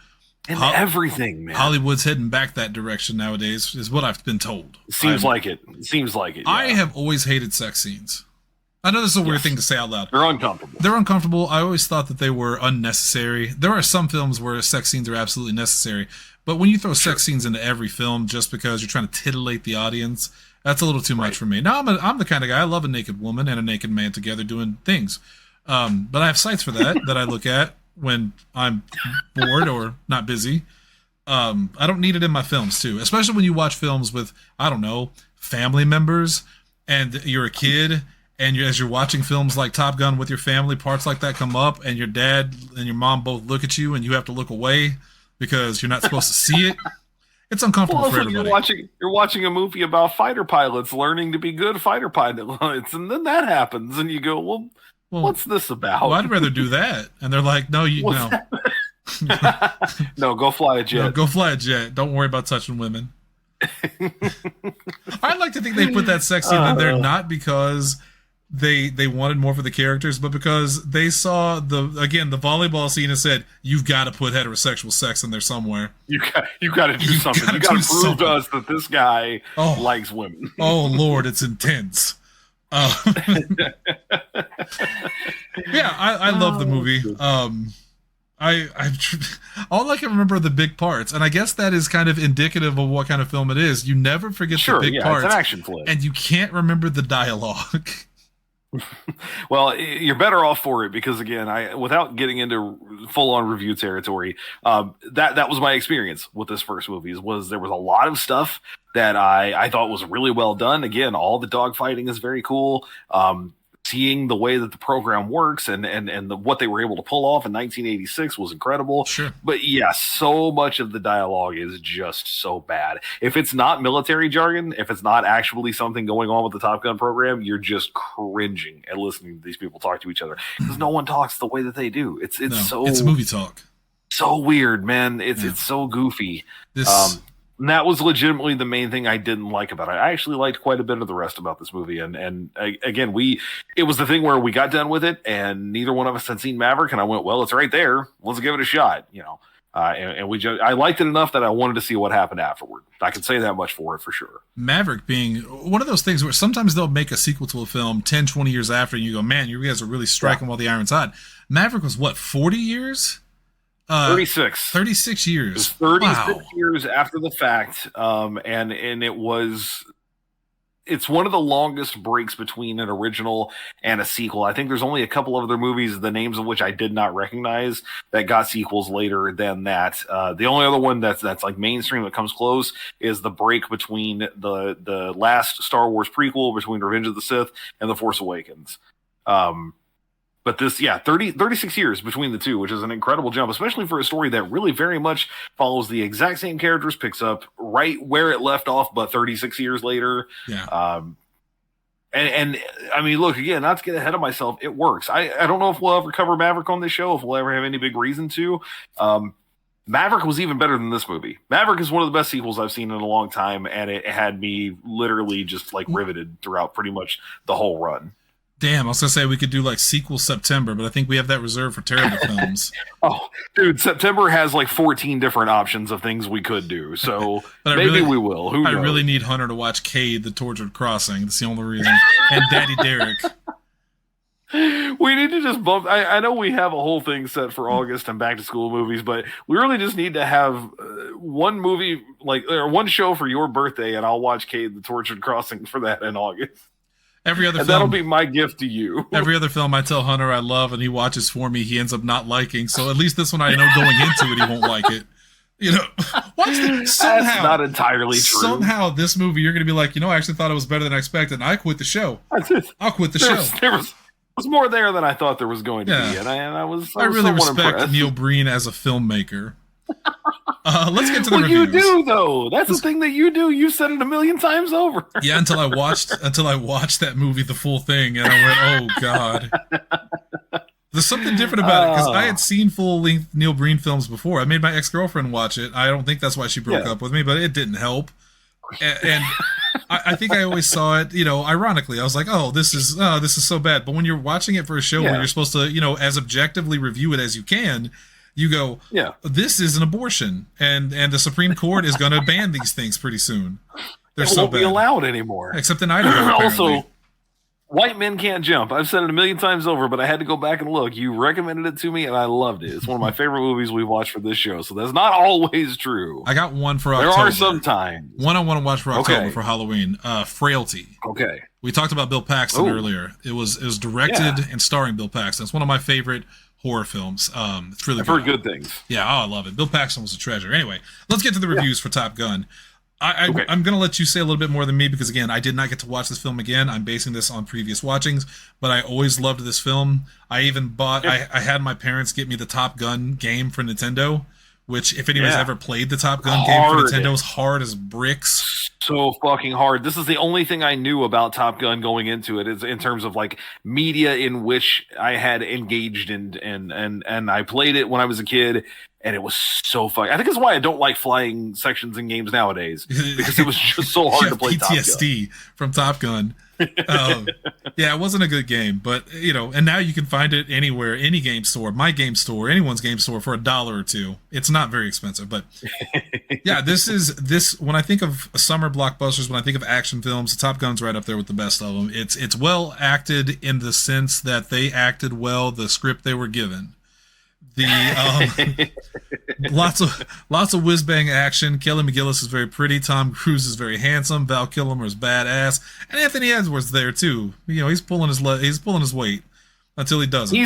and everything, man. Hollywood's heading back that direction nowadays, is what I've been told. Seems like it. Yeah. I have always hated sex scenes. I know this is a weird thing to say out loud. They're uncomfortable. I always thought that they were unnecessary. There are some films where sex scenes are absolutely necessary, but when you throw sex scenes into every film just because you're trying to titillate the audience, that's a little too much for me. Now, I'm the kind of guy, I love a naked woman and a naked man together doing things. But I have sites for that I look at when I'm bored or not busy. I don't need it in my films too, especially when you watch films with, I don't know, family members and you're a kid and as you're watching films like Top Gun with your family, parts like that come up, and your dad and your mom both look at you, and you have to look away because you're not supposed to see it. It's uncomfortable for everybody. You're watching a movie about fighter pilots learning to be good fighter pilots, and then that happens, and you go, well, what's this about? Well, I'd rather do that. And they're like, no, no. No, go fly a jet. No, go fly a jet. Don't worry about touching women. I like to think they put that sex scene in there not because they wanted more for the characters, but because they saw the volleyball scene and said, you've got to put heterosexual sex in there somewhere. You got to do something. You got to prove to us that this guy likes women. Oh Lord, it's intense. Yeah, I love the movie. All I can remember are the big parts, and I guess that is kind of indicative of what kind of film it is. You never forget the big parts. It's an action flick, and you can't remember the dialogue. Well, you're better off for it because, again, without getting into full-on review territory, that was my experience with this first movie. Was there was a lot of stuff that I thought was really well done. Again, all the dogfighting is very cool. Seeing the way that the program works and what they were able to pull off in 1986 was incredible. Sure. But yeah, so much of the dialogue is just so bad. If it's not military jargon, if it's not actually something going on with the Top Gun program, you're just cringing at listening to these people talk to each other because no one talks the way that they do. It's movie talk. So weird, man. It's so goofy. And that was legitimately the main thing I didn't like about it. I actually liked quite a bit of the rest about this movie. And again, it was the thing where we got done with it and neither one of us had seen Maverick. And I went, well, it's right there. Let's give it a shot, I liked it enough that I wanted to see what happened afterward. I can say that much for it for sure. Maverick being one of those things where sometimes they'll make a sequel to a film 10, 20 years after and you go, man, you guys are really striking while the iron's hot. Maverick was what, 40 years? 36. 36 years. It was 36 years after the fact. And it's one of the longest breaks between an original and a sequel. I think there's only a couple of other movies, the names of which I did not recognize, that got sequels later than that. The only other one that's like mainstream that comes close is the break between the last Star Wars prequel between Revenge of the Sith and The Force Awakens. But this, 36 years between the two, which is an incredible jump, especially for a story that really very much follows the exact same characters, picks up right where it left off, but 36 years later. Yeah. And I mean, look, again, not to get ahead of myself, it works. I don't know if we'll ever cover Maverick on this show, if we'll ever have any big reason to. Maverick was even better than this movie. Maverick is one of the best sequels I've seen in a long time, and it had me literally just like riveted throughout pretty much the whole run. Damn, I was going to say we could do like sequel September, but I think we have that reserved for terrible films. Oh, dude, September has like 14 different options of things we could do, so maybe we will. Who knows? I really need Hunter to watch Cade, The Tortured Crossing. That's the only reason. And Daddy Derek. We need to just bump. I know we have a whole thing set for August and back to school movies, but we really just need to have one movie, or one show for your birthday, and I'll watch Cade, The Tortured Crossing for that in August. That'll be my gift to you. Every other film I tell Hunter I love and he watches for me, he ends up not liking. So at least this one I know going into it, he won't like it. Somehow, that's not entirely true. Somehow this movie, you're going to be like, I actually thought it was better than I expected. And I quit the show. I'll quit the show. There was more there than I thought there was going to be. And I really respect impressed. Neil Breen as a filmmaker. Let's get to the reviews. You do though. That's the thing that you do. You said it a million times over. Yeah, until I watched that movie, the full thing, and I went, "Oh God." There's something different about it because I had seen full-length Neil Breen films before. I made my ex-girlfriend watch it. I don't think that's why she broke up with me, but it didn't help. And I think I always saw it, ironically. I was like, "Oh, this is so bad." But when you're watching it for a show where you're supposed to, as objectively review it as you can. You go, this is an abortion, and the Supreme Court is going to ban these things pretty soon. They're so bad. Won't be allowed anymore. Except in Idaho, Also, white men can't jump. I've said it a million times over, but I had to go back and look. You recommended it to me, and I loved it. It's one of my favorite movies we've watched for this show, so that's not always true. I got one for October. There are some times. One I want to watch for October for Halloween. Frailty. Okay. We talked about Bill Paxton earlier. It was directed and starring Bill Paxton. It's one of my favorite horror films. It's really I've heard good things. Yeah, I love it. Bill Paxton was a treasure. Anyway, let's get to the reviews for Top Gun. Okay. I'm going to let you say a little bit more than me because, again, I did not get to watch this film again. I'm basing this on previous watchings, but I always loved this film. I even bought, I had my parents get me the Top Gun game for Nintendo, which, if anyone's ever played the Top Gun game for Nintendo, is hard as bricks. So fucking hard. This is the only thing I knew about Top Gun going into it, is in terms of like media in which I had engaged in, and I played it when I was a kid. And it was so fun. I think that's why I don't like flying sections in games nowadays, because it was just so hard to play PTSD Top Gun. From Top Gun. Yeah, it wasn't a good game, but and now you can find it anywhere, any game store, my game store, anyone's game store for $1 or $2. It's not very expensive, but yeah, this. When I think of summer blockbusters, when I think of action films, Top Gun's right up there with the best of them. It's well acted in the sense that they acted well the script they were given. The lots of whiz bang action. Kelly McGillis is very pretty. Tom Cruise is very handsome. Val Kilmer is badass, and Anthony Edwards there too. He's pulling his weight until he doesn't.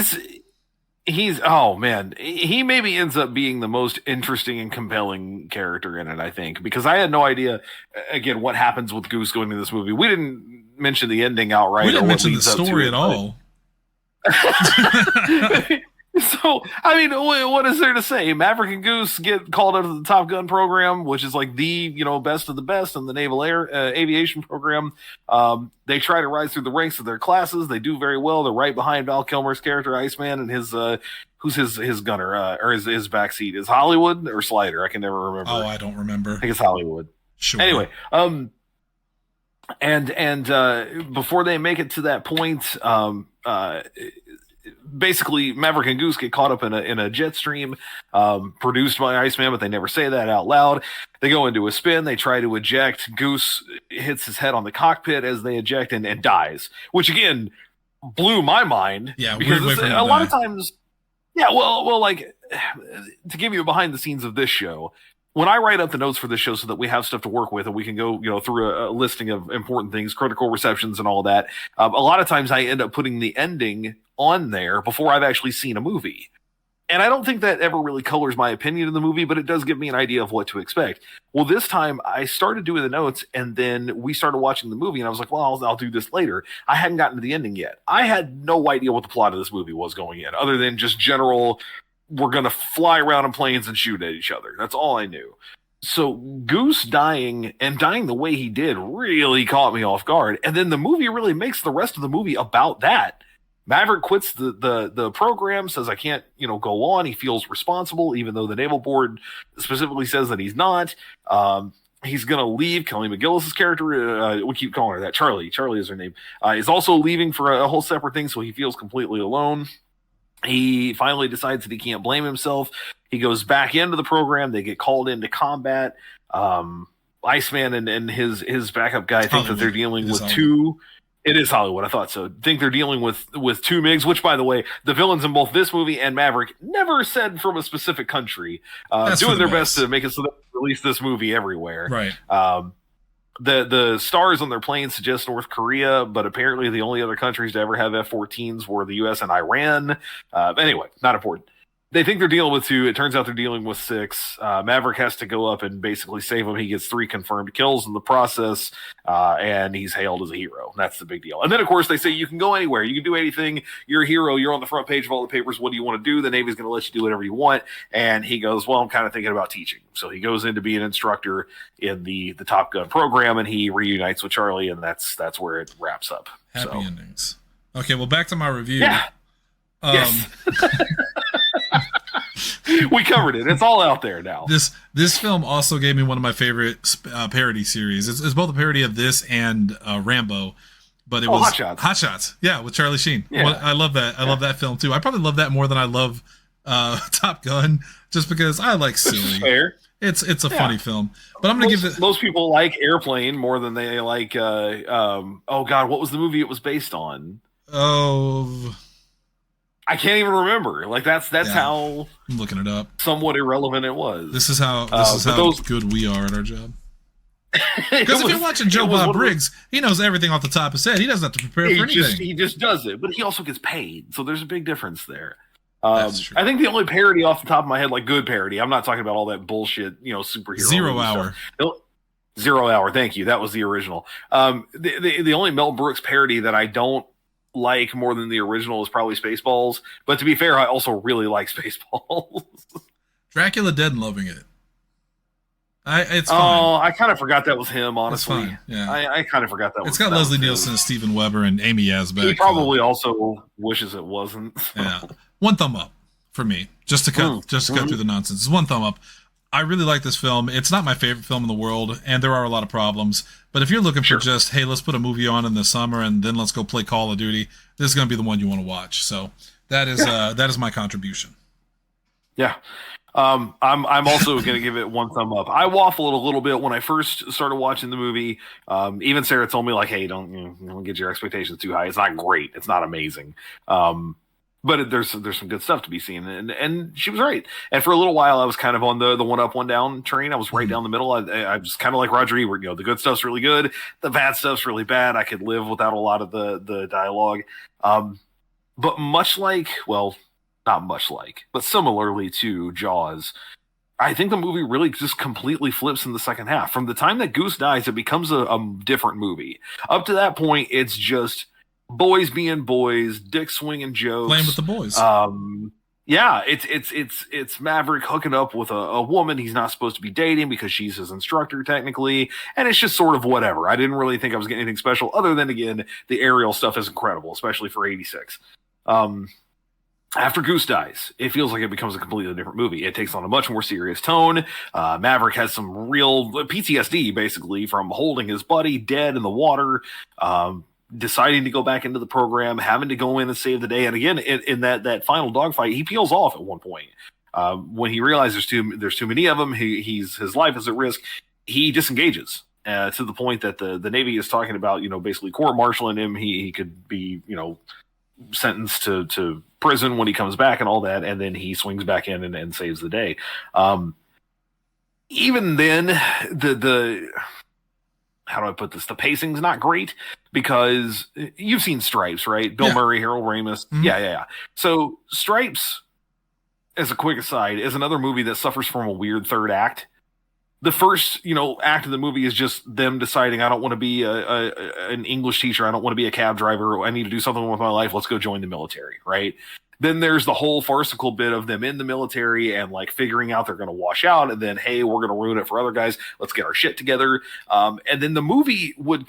He's oh man, he maybe ends up being the most interesting and compelling character in it, I think, because I had no idea again what happens with Goose going into this movie. We didn't mention the ending outright. We didn't mention the story at all. So, I mean, what is there to say? Maverick and Goose get called out of the Top Gun program, which is like the, best of the best in the naval aviation program. They try to rise through the ranks of their classes. They do very well. They're right behind Val Kilmer's character, Iceman, and his, who's his gunner, or his backseat. Is Hollywood or Slider? I can never remember. Oh, I don't remember. I think it's Hollywood. Sure. Anyway, and before they make it to that point, basically Maverick and Goose get caught up in a jet stream produced by Iceman, but they never say that out loud. They go into a spin. They try to eject. Goose hits his head on the cockpit as they eject and dies, which again blew my mind. Yeah, because a lot of times. Yeah, well, like to give you a behind the scenes of this show. When I write up the notes for this show so that we have stuff to work with and we can go, through a listing of important things, critical receptions and all that, a lot of times I end up putting the ending on there before I've actually seen a movie. And I don't think that ever really colors my opinion of the movie, but it does give me an idea of what to expect. Well, this time I started doing the notes and then we started watching the movie and I was like, well, I'll do this later. I hadn't gotten to the ending yet. I had no idea what the plot of this movie was going in, other than just general, we're going to fly around in planes and shoot at each other. That's all I knew. So Goose dying the way he did really caught me off guard. And then the movie really makes the rest of the movie about that. Maverick quits the program, says, I can't, go on. He feels responsible, even though the Naval Board specifically says that he's not. He's going to leave. Kelly McGillis' character, we keep calling her that. Charlie is her name, is also leaving for a whole separate thing. So he feels completely alone. He finally decides that he can't blame himself. He goes back into the program. They get called into combat. Iceman and his backup guy think that they're dealing with two. It is Hollywood. I thought so. Think they're dealing with two MiGs, which, by the way, the villains in both this movie and Maverick never said from a specific country. Doing their best to make it so that they release this movie everywhere. Right. The stars on their plane suggest North Korea, but apparently the only other countries to ever have F-14s were the U.S. and Iran. Anyway, not important. They think they're dealing with two. It turns out they're dealing with six. Maverick has to go up and basically save them. He gets 3 confirmed kills in the process, and he's hailed as a hero. That's the big deal. And then, of course, they say you can go anywhere. You can do anything. You're a hero. You're on the front page of all the papers. What do you want to do? The Navy's going to let you do whatever you want. And he goes, well, I'm kind of thinking about teaching. So he goes in to be an instructor in the Top Gun program, and he reunites with Charlie, and that's where it wraps up. Happy endings. Okay, well, back to my review. Yeah. Yes. We covered it. It's all out there now. This film also gave me one of my favorite parody series. It's both a parody of this and Rambo, but it was Hot Shots. Yeah, with Charlie Sheen. Yeah. Well, I love that. I love that film too. I probably love that more than I love Top Gun, just because I like silly. Fair. It's a funny film, but I'm gonna most people like Airplane more than they like. Oh God, what was the movie it was based on? Oh. I can't even remember. Like that's how I'm looking it up. Somewhat irrelevant it was. This is how good we are at our job. Because if you're watching Joe Bob Briggs, he knows everything off the top of his head. He doesn't have to prepare for anything. He just does it, but he also gets paid. So there's a big difference there. That's true. I think the only parody off the top of my head, like good parody, I'm not talking about all that bullshit, superhero 0 Hour. Stuff. 0 Hour. Thank you. That was the original. The only Mel Brooks parody that I don't like more than the original is probably Spaceballs. But to be fair, I also really like Spaceballs. Dracula Dead and loving it. It's fine. Oh, I kind of forgot that was him, honestly. It's fine. Yeah. I kind of forgot that It's got Leslie Nielsen, Steven Weber, and Amy Yasbeck. He probably also wishes it wasn't. Yeah. One thumb up for me. Just to cut through the nonsense. It's one thumb up. I really like this film. It's not my favorite film in the world, and there are a lot of problems. But if you're looking for just, hey, let's put a movie on in the summer and then let's go play Call of Duty, this is going to be the one you want to watch. So that is my contribution. Yeah. I'm also going to give it one thumb up. I waffled a little bit when I first started watching the movie. Even Sarah told me, like, hey, don't get your expectations too high. It's not great. It's not amazing. But there's some good stuff to be seen, and she was right. And for a little while, I was kind of on the one up, one down train. I was right down the middle. I was kind of like Roger Ebert. The good stuff's really good, the bad stuff's really bad. I could live without a lot of the dialogue. But much like, well, not much like, but similarly to Jaws, I think the movie really just completely flips in the second half. From the time that Goose dies, it becomes a different movie. Up to that point, it's just boys being boys, dick swinging jokes, playing with the boys. Yeah, it's Maverick hooking up with a woman he's not supposed to be dating because she's his instructor technically, and it's just sort of whatever. I didn't really think I was getting anything special, other than, again, the aerial stuff is incredible, especially for '86. After Goose dies, it feels like it becomes a completely different movie. It takes on a much more serious tone. Maverick has some real PTSD, basically, from holding his buddy dead in the water, deciding to go back into the program, having to go in and save the day. And again, in that final dogfight, he peels off at one point. When he realizes there's too many of them, his life is at risk, he disengages to the point that the Navy is talking about, basically court-martialing him. He could be, sentenced to prison when he comes back and all that, and then he swings back in and saves the day. Even then, the how do I put this? The pacing's not great, because you've seen Stripes, right? Bill Murray, Harold Ramis. Mm-hmm. Yeah. So Stripes, as a quick aside, is another movie that suffers from a weird third act. The first, act of the movie is just them deciding, I don't want to be an English teacher. I don't want to be a cab driver. I need to do something with my life. Let's go join the military, right? Then there's the whole farcical bit of them in the military and like figuring out they're going to wash out, and then, hey, we're going to ruin it for other guys. Let's get our shit together. And then the movie would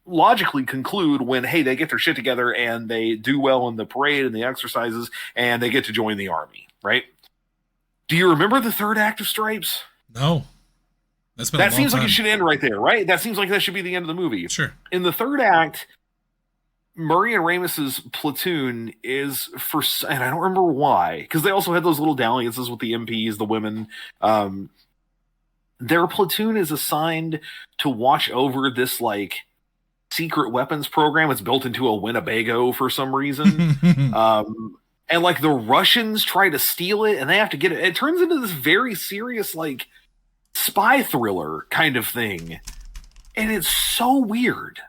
logically conclude when, hey, they get their shit together and they do well in the parade and the exercises and they get to join the army, right? Do you remember the third act of Stripes? No. That seems like it should end right there, right? That seems like that should be the end of the movie. Sure. In the third act, Murray and Ramis's platoon is and I don't remember why, because they also had those little dalliances with the MPs, the women. Their platoon is assigned to watch over this like secret weapons program. It's built into a Winnebago for some reason. And like the Russians try to steal it, and they have to get it. It turns into this very serious like spy thriller kind of thing, and it's so weird.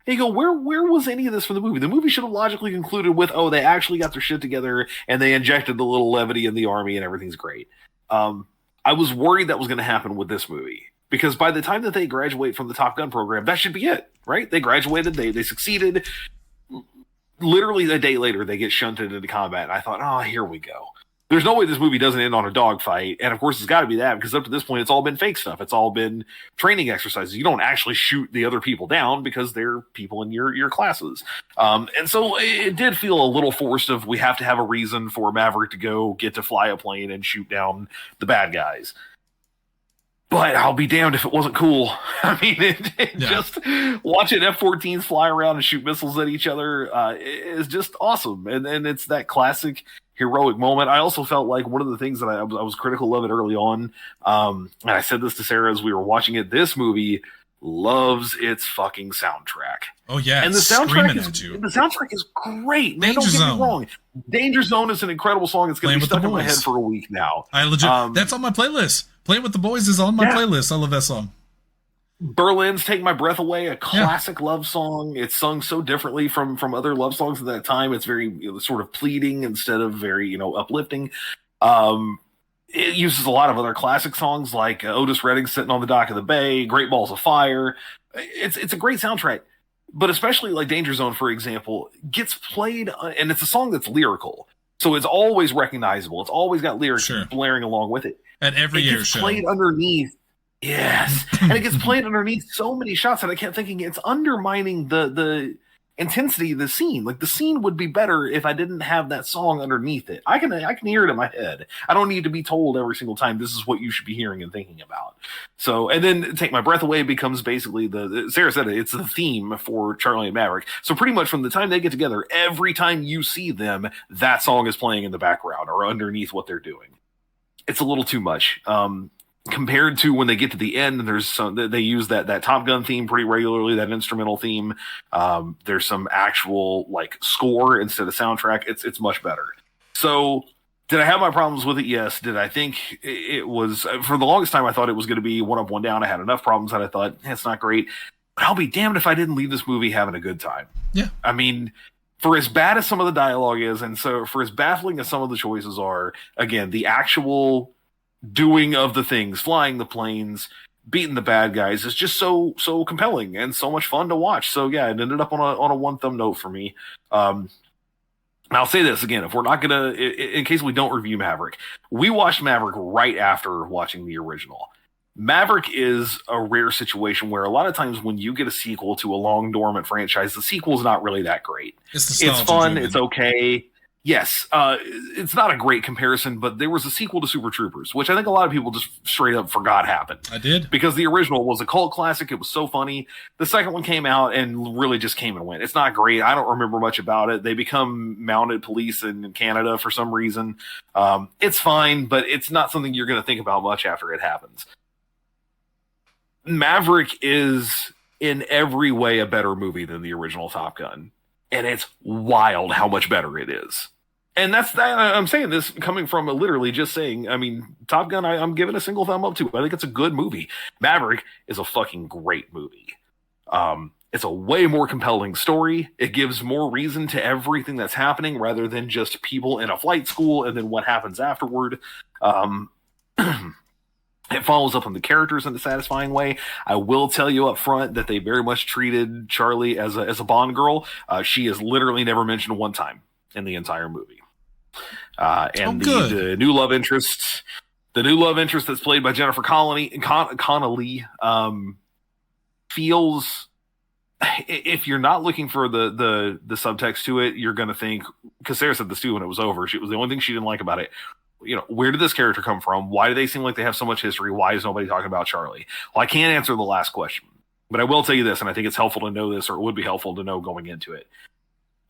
And you go, where was any of this from the movie? The movie should have logically concluded with, oh, they actually got their shit together and they injected the little levity in the army and everything's great. I was worried that was going to happen with this movie, because by the time that they graduate from the Top Gun program, that should be it, right? They graduated, they succeeded. Literally a day later, they get shunted into combat, and I thought, oh, here we go. There's no way this movie doesn't end on a dogfight. And of course, it's got to be that, because up to this point, it's all been fake stuff. It's all been training exercises. You don't actually shoot the other people down because they're people in your classes. And so it did feel a little forced of, we have to have a reason for Maverick to go get to fly a plane and shoot down the bad guys. But I'll be damned if it wasn't cool. I mean, just watching F-14s fly around and shoot missiles at each other is just awesome. And it's that classic heroic moment. I also felt like one of the things that I was critical of it early on, and I said this to Sarah as we were watching it, this movie loves its fucking soundtrack. Oh yeah, and the soundtrack is great. Man, don't get me wrong. Danger Zone is an incredible song. It's going to be stuck in my head for a week now. I legit, that's on my playlist. Playing with the Boys is on my playlist. I love that song. Berlin's Take My Breath Away, a classic love song. It's sung so differently from other love songs at that time. It's very sort of pleading instead of very, uplifting. it uses a lot of other classic songs like Otis Redding Sitting on the Dock of the Bay, Great Balls of Fire. It's a great soundtrack. But especially like Danger Zone, for example, gets played, and it's a song that's lyrical. So it's always recognizable. It's always got lyrics blaring along with it. At every air show. Played underneath. Yes. And it gets played underneath so many shots that I kept thinking it's undermining the intensity of the scene. Like the scene would be better if I didn't have that song underneath it. I can hear it in my head. I don't need to be told every single time this is what you should be hearing and thinking about. So, and then Take My Breath Away becomes basically Sarah said it's the theme for Charlie and Maverick. So pretty much from the time they get together, every time you see them, that song is playing in the background or underneath what they're doing. It's a little too much. Compared to when they get to the end, they use that Top Gun theme pretty regularly, that instrumental theme. There's some actual like score instead of soundtrack. It's much better. So did I have my problems with it? Yes. Did I think it was, for the longest time, I thought it was going to be one up, one down. I had enough problems that I thought it's not great, but I'll be damned if I didn't leave this movie having a good time. Yeah. I mean, for as bad as some of the dialogue is, and so for as baffling as some of the choices are, again, the actual doing of the things, flying the planes, beating the bad guys is just so compelling and so much fun to watch. So yeah, it ended up on a one thumb note for me. I'll say this again, if we're not gonna, in case we don't review Maverick, we watched Maverick right after watching the original. Maverick is a rare situation where a lot of times when you get a sequel to a long dormant franchise, the sequel is not really that great. It's fun, it's okay. Yes, it's not a great comparison, but there was a sequel to Super Troopers, which I think a lot of people just straight up forgot happened. I did. Because the original was a cult classic. It was so funny. The second one came out and really just came and went. It's not great. I don't remember much about it. They become mounted police in Canada for some reason. It's fine, but it's not something you're going to think about much after it happens. Maverick is in every way a better movie than the original Top Gun. And it's wild how much better it is. And I'm saying this coming from literally just saying, I mean, Top Gun, I'm giving a single thumb up to. I think it's a good movie. Maverick is a fucking great movie. It's a way more compelling story. It gives more reason to everything that's happening rather than just people in a flight school and then what happens afterward. It follows up on the characters in a satisfying way. I will tell you up front that they very much treated Charlie as a Bond girl. She is literally never mentioned one time in the entire movie. The new love interest, that's played by Jennifer Connelly, feels, if you're not looking for the subtext to it, you're going to think, because Sarah said this too when it was over, it was the only thing she didn't like about it. You know, where did this character come from? Why do they seem like they have so much history? Why is nobody talking about Charlie? Well, I can't answer the last question, but I will tell you this, and I think it's helpful to know this, or it would be helpful to know going into it.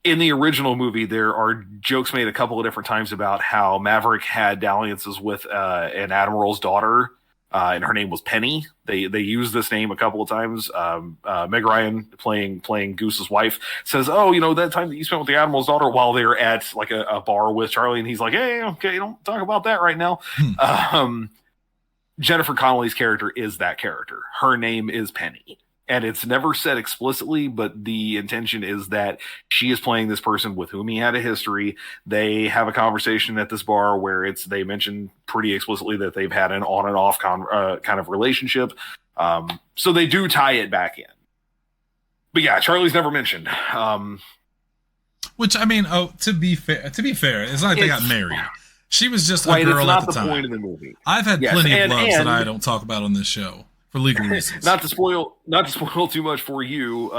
In the original movie, there are jokes made a couple of different times about how Maverick had dalliances with an admiral's daughter, and her name was Penny. They used this name a couple of times. Meg Ryan playing Goose's wife says, "Oh, you know that time that you spent with the admiral's daughter," while they're at like a bar with Charlie, and he's like, "Hey, okay, don't talk about that right now." Jennifer Connelly's character is that character. Her name is Penny. And it's never said explicitly, but the intention is that she is playing this person with whom he had a history. They have a conversation at this bar where they mention pretty explicitly that they've had an on and off kind of relationship. So they do tie it back in. But yeah, Charlie's never mentioned. Which, I mean, to be fair, it's not like they got married. She was just a girl at the time. It's not the point of the movie. I've had plenty of loves that I don't talk about on this show. For legal reasons. Not to spoil too much for you,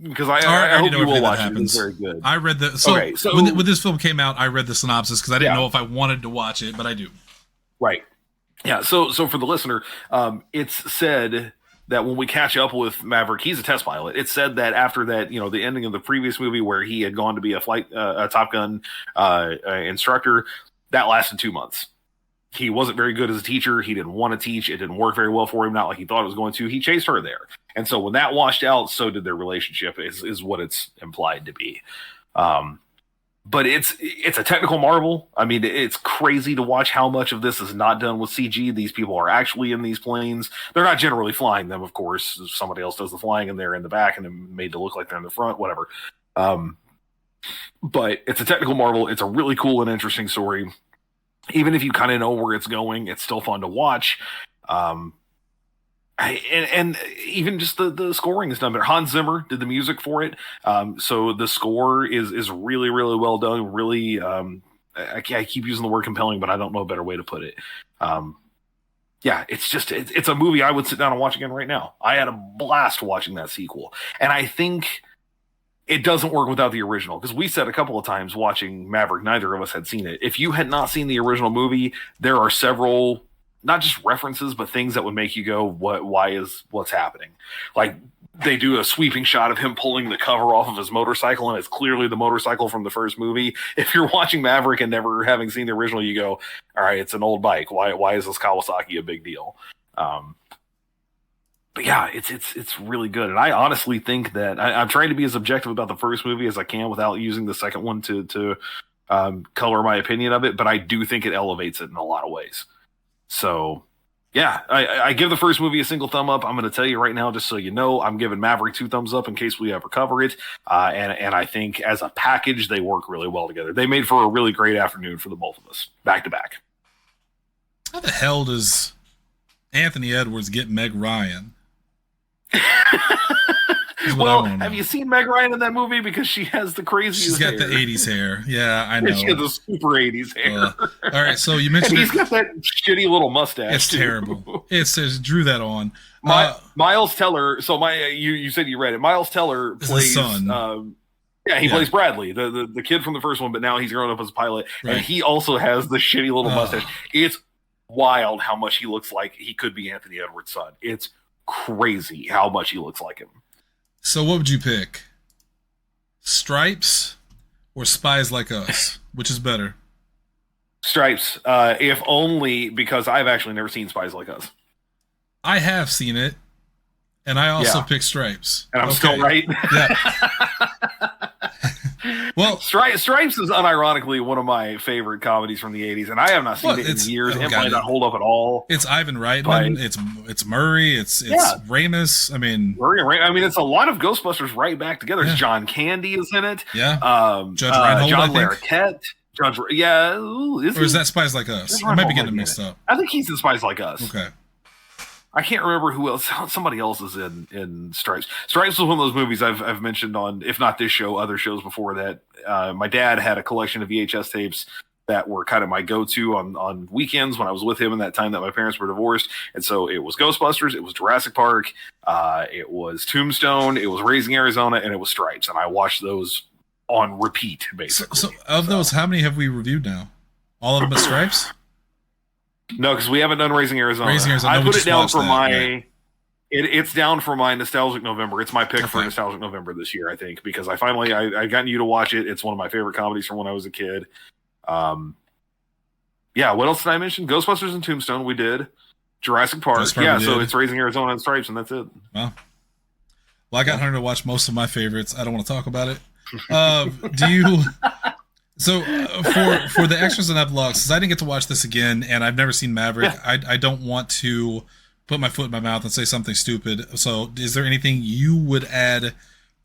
because I hope you will watch it. It's very good. I read so when this film came out, I read the synopsis because I didn't know if I wanted to watch it, but I do. Right. Yeah. So for the listener, it's said that when we catch up with Maverick, he's a test pilot. It's said that after that, you know, the ending of the previous movie where he had gone to be a Top Gun instructor, that lasted 2 months. He wasn't very good as a teacher. He didn't want to teach. It didn't work very well for him, not like he thought it was going to. He chased her there. And so when that washed out, so did their relationship, is what it's implied to be. But it's a technical marvel. I mean, it's crazy to watch how much of this is not done with CG. These people are actually in these planes. They're not generally flying them, of course. Somebody else does the flying, and they're in the back, and they're made to look like they're in the front, whatever. But it's a technical marvel. It's a really cool and interesting story. even if you kind of know where it's going, it's still fun to watch. And even just the scoring is done better. Hans Zimmer did the music for it, so the score is really, really well done. Really, I keep using the word compelling, but I don't know a better way to put it. Yeah, it's a movie I would sit down and watch again right now. I had a blast watching that sequel, and I think it doesn't work without the original, because we said a couple of times watching Maverick, neither of us had seen it. If you had not seen the original movie, there are several, not just references, but things that would make you go, what's happening? Like, they do a sweeping shot of him pulling the cover off of his motorcycle, and it's clearly the motorcycle from the first movie. If you're watching Maverick and never having seen the original, you go, all right, it's an old bike. Why is this Kawasaki a big deal? But yeah, it's really good. And I honestly think that I'm trying to be as objective about the first movie as I can without using the second one to color my opinion of it. But I do think it elevates it in a lot of ways. So, yeah, I give the first movie a single thumb up. I'm going to tell you right now, just so you know, I'm giving Maverick 2 thumbs up in case we ever cover it. And I think as a package, they work really well together. They made for a really great afternoon for the both of us, back to back. How the hell does Anthony Edwards get Meg Ryan? Well, have you seen Meg Ryan in that movie? Because she has the craziest She's got hair. the 80s hair. Yeah, I know. She has the super 80s hair. All right, so you mentioned he's got that shitty little mustache. It's terrible. It says drew that on. Miles Teller. So you said you read it. Miles Teller plays his son. He plays Bradley, the kid from the first one, but now he's grown up as a pilot, right. And he also has the shitty little mustache. It's wild how much he looks like he could be Anthony Edwards' son. It's crazy how much he looks like him. So what would you pick? Stripes or Spies Like Us? Which is better? Stripes. If only because I've actually never seen Spies Like Us. I have seen it, and I also picked Stripes. And I'm still right? Yeah. Well, Stripes is unironically one of my favorite comedies from the 80s, and I have not seen it in years. It might not hold up at all. It's Ivan Reitman. It's Murray. It's Ramis. I mean, it's a lot of Ghostbusters right back together. Yeah. John Candy is in it. Yeah. Judge Reinhold, John Larroquette. Is that Spies Like Us? I might be getting mixed up. I think he's in Spies Like Us. Okay. I can't remember who else. Somebody else is in Stripes. Stripes was one of those movies I've mentioned on, if not this show, other shows before that. My dad had a collection of VHS tapes that were kind of my go-to on weekends when I was with him in that time that my parents were divorced. And so it was Ghostbusters, it was Jurassic Park, it was Tombstone, it was Raising Arizona, and it was Stripes. And I watched those on repeat, basically. So of those, how many have we reviewed now? All of them but Stripes? No, because we haven't done Raising Arizona. I put it down for it's down for my Nostalgic November. It's my pick for Nostalgic November this year, I think, because I gotten you to watch it. It's one of my favorite comedies from when I was a kid. What else did I mention? Ghostbusters and Tombstone, we did. Jurassic Park. So it's Raising Arizona and Stripes, and that's it. Well, I got Hunter to watch most of my favorites. I don't want to talk about it. So for the extras and epilogues, since I didn't get to watch this again, and I've never seen Maverick, I don't want to put my foot in my mouth and say something stupid. So is there anything you would add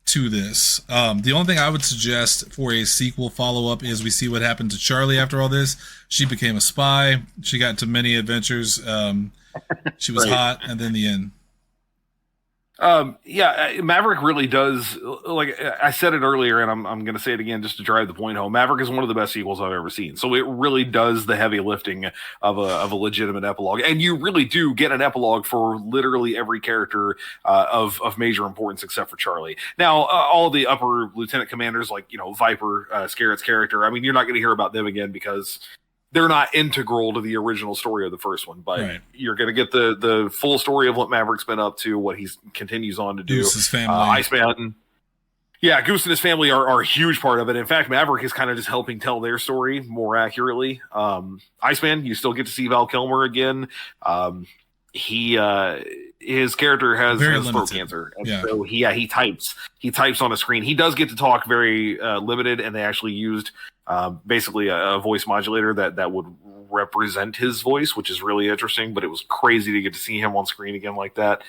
to this? The only thing I would suggest for a sequel follow-up is we see what happened to Charlie after all this. She became a spy. She got into many adventures. She was hot, and then the end. Maverick really does, like I said it earlier, and I'm going to say it again just to drive the point home. Maverick is one of the best sequels I've ever seen. So it really does the heavy lifting of a legitimate epilogue, and you really do get an epilogue for literally every character of major importance except for Charlie. Now, all the upper lieutenant commanders, like Viper, Scarrett's character, I mean, you're not going to hear about them again because they're not integral to the original story of the first one, but you're going to get the full story of what Maverick's been up to, what he continues on to do. Goose's family. Iceman. Yeah, Goose and his family are a huge part of it. In fact, Maverick is kind of just helping tell their story more accurately. Iceman, you still get to see Val Kilmer again. His character has throat cancer, and so he types on a screen. He does get to talk very limited, and they actually used basically a voice modulator that would represent his voice, which is really interesting. But it was crazy to get to see him on screen again like that.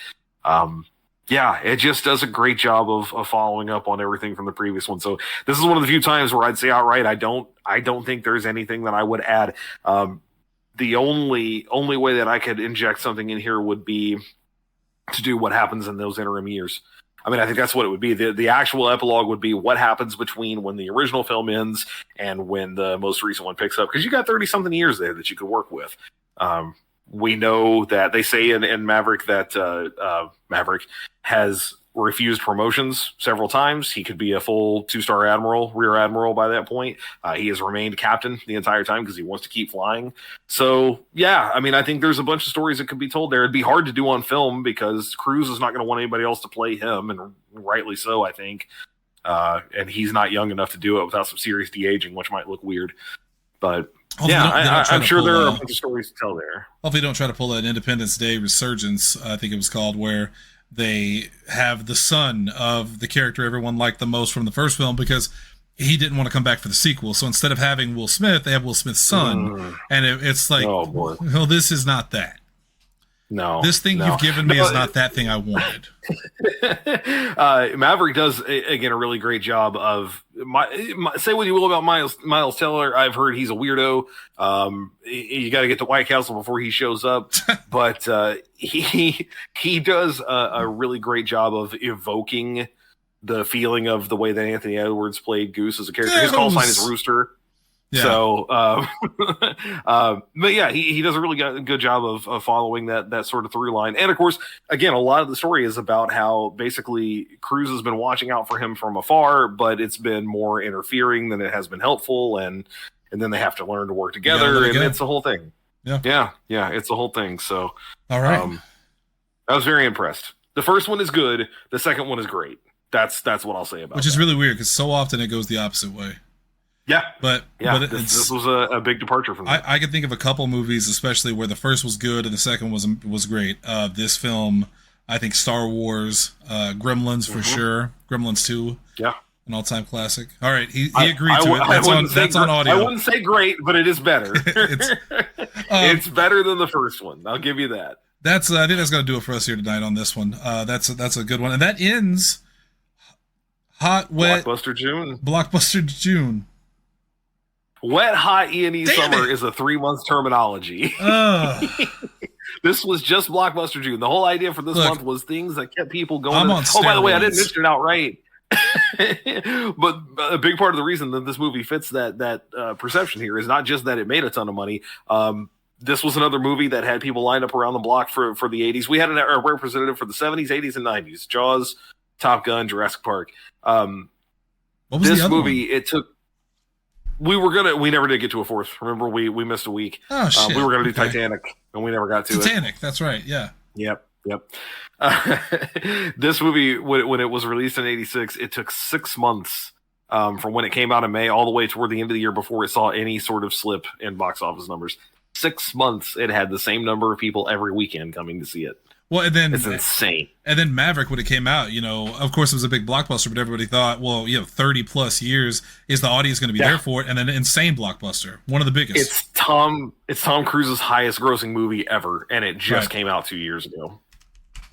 It just does a great job of following up on everything from the previous one. So this is one of the few times where I'd say outright, I don't think there's anything that I would add. the only way that I could inject something in here would be to do what happens in those interim years. I mean, I think that's what it would be. The actual epilogue would be what happens between when the original film ends and when the most recent one picks up. Because you got 30-something years there that you could work with. We know that they say in Maverick that Maverick has refused promotions several times. He could be a full 2-star admiral, rear admiral by that point. He has remained captain the entire time because he wants to keep flying. So, yeah, I mean, I think there's a bunch of stories that could be told there. It'd be hard to do on film because Cruise is not going to want anybody else to play him, and rightly so, I think. And he's not young enough to do it without some serious de-aging, which might look weird. But, I'm sure there are a bunch of stories to tell there. Hopefully don't try to pull that Independence Day Resurgence, I think it was called, where they have the son of the character everyone liked the most from the first film because he didn't want to come back for the sequel. So instead of having Will Smith, they have Will Smith's son. And it's like, oh, boy. Well, this is not that. No. This thing you've given me is not that thing I wanted. Maverick does, again, a really great job of say what you will about Miles Teller. I've heard he's a weirdo. You got to get to White Castle before he shows up. But he does a really great job of evoking the feeling of the way that Anthony Edwards played Goose as a character. His call sign is Rooster. Yeah. So, but yeah, he does a really good job of following that sort of through line. And of course, again, a lot of the story is about how basically Cruise has been watching out for him from afar, but it's been more interfering than it has been helpful. And then they have to learn to work together, and it's a whole thing. Yeah, it's a whole thing. So, all right. I was very impressed. The first one is good. The second one is great. That's what I'll say about it. Which is really weird because so often it goes the opposite way. Yeah, but this was a big departure from that. I can think of a couple movies, especially where the first was good and the second was great. This film, I think Star Wars, Gremlins for sure, Gremlins 2, an all-time classic. All right, he agreed to it. That's on audio. I wouldn't say great, but it is better. It's better than the first one. I'll give you that. I think that's going to do it for us here tonight on this one. That's a good one, and that ends Hot Wet Blockbuster June. Wet, hot, E&E summer is a 3-month terminology. This was just Blockbuster June. The whole idea for this month was things that kept people going. By the way, I didn't mention it outright. But a big part of the reason that this movie fits that perception here is not just that it made a ton of money. This was another movie that had people lined up around the block for the 80s. We had a representative for the 70s, 80s, and 90s. Jaws, Top Gun, Jurassic Park. What was this the other movie? One? It took. We never did get to a fourth. Remember, we missed a week. Oh shit! We were gonna do Titanic, and we never got to Titanic. That's right. Yeah. Yep. This movie, when it was released in '86, it took 6 months from when it came out in May all the way toward the end of the year before it saw any sort of slip in box office numbers. 6 months, it had the same number of people every weekend coming to see it. Well, and then it's insane. And then Maverick, when it came out, of course it was a big blockbuster, but everybody thought, 30 plus years is the audience going to be there for it, and then an insane blockbuster, one of the biggest. It's Tom Cruise's highest grossing movie ever, and it just came out 2 years ago.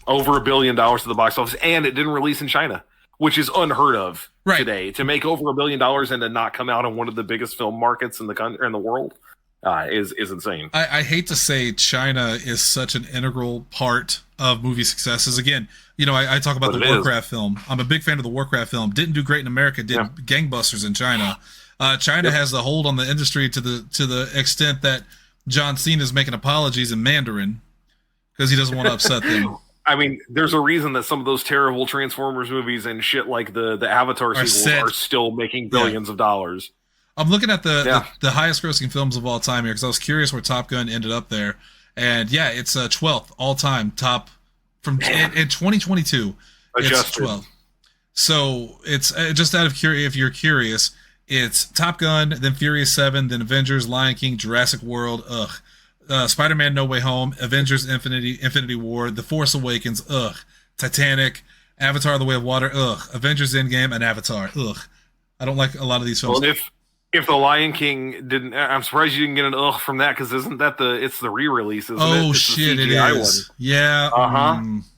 Over $1 billion to the box office, and it didn't release in China, which is unheard of today. To make over $1 billion and to not come out in one of the biggest film markets in the country, in the world. Is insane. I hate to say China is such an integral part of movie successes. Again, I talk about the Warcraft film. I'm a big fan of the Warcraft film. Didn't do great in America. Did gangbusters in China. China has a hold on the industry to the extent that John Cena is making apologies in Mandarin because he doesn't want to upset them. I mean, there's a reason that some of those terrible Transformers movies and shit like the Avatar sequel are still making billions of dollars. I'm looking at the highest grossing films of all time here because I was curious where Top Gun ended up there. And it's 12th all time top from in 2022. Adjusted. It's 12. So it's just out of curiosity, if you're curious, it's Top Gun, then Furious 7, then Avengers, Lion King, Jurassic World, Spider-Man No Way Home, Avengers Infinity War, The Force Awakens, Titanic, Avatar The Way of Water, Avengers Endgame, and Avatar, I don't like a lot of these films. Well, if The Lion King didn't, I'm surprised you didn't get an from that because isn't that it's the re-release? Isn't it? Oh shit, it is. One. Yeah.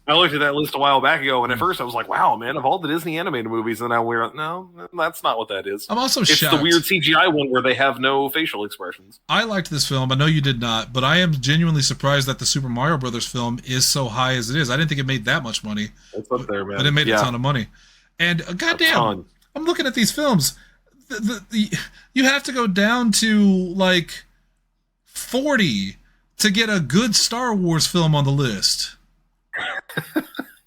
I looked at that list a while back ago, and at first I was like, wow, man, of all the Disney animated movies, and now we're like, no, that's not what that is. I'm also it's shocked. The weird CGI one where they have no facial expressions. I liked this film. I know you did not, but I am genuinely surprised that the Super Mario Brothers film is so high as it is. I didn't think it made that much money. It's up there, man. But it made a ton of money. And goddamn, I'm looking at these films. You have to go down to like 40 to get a good Star Wars film on the list.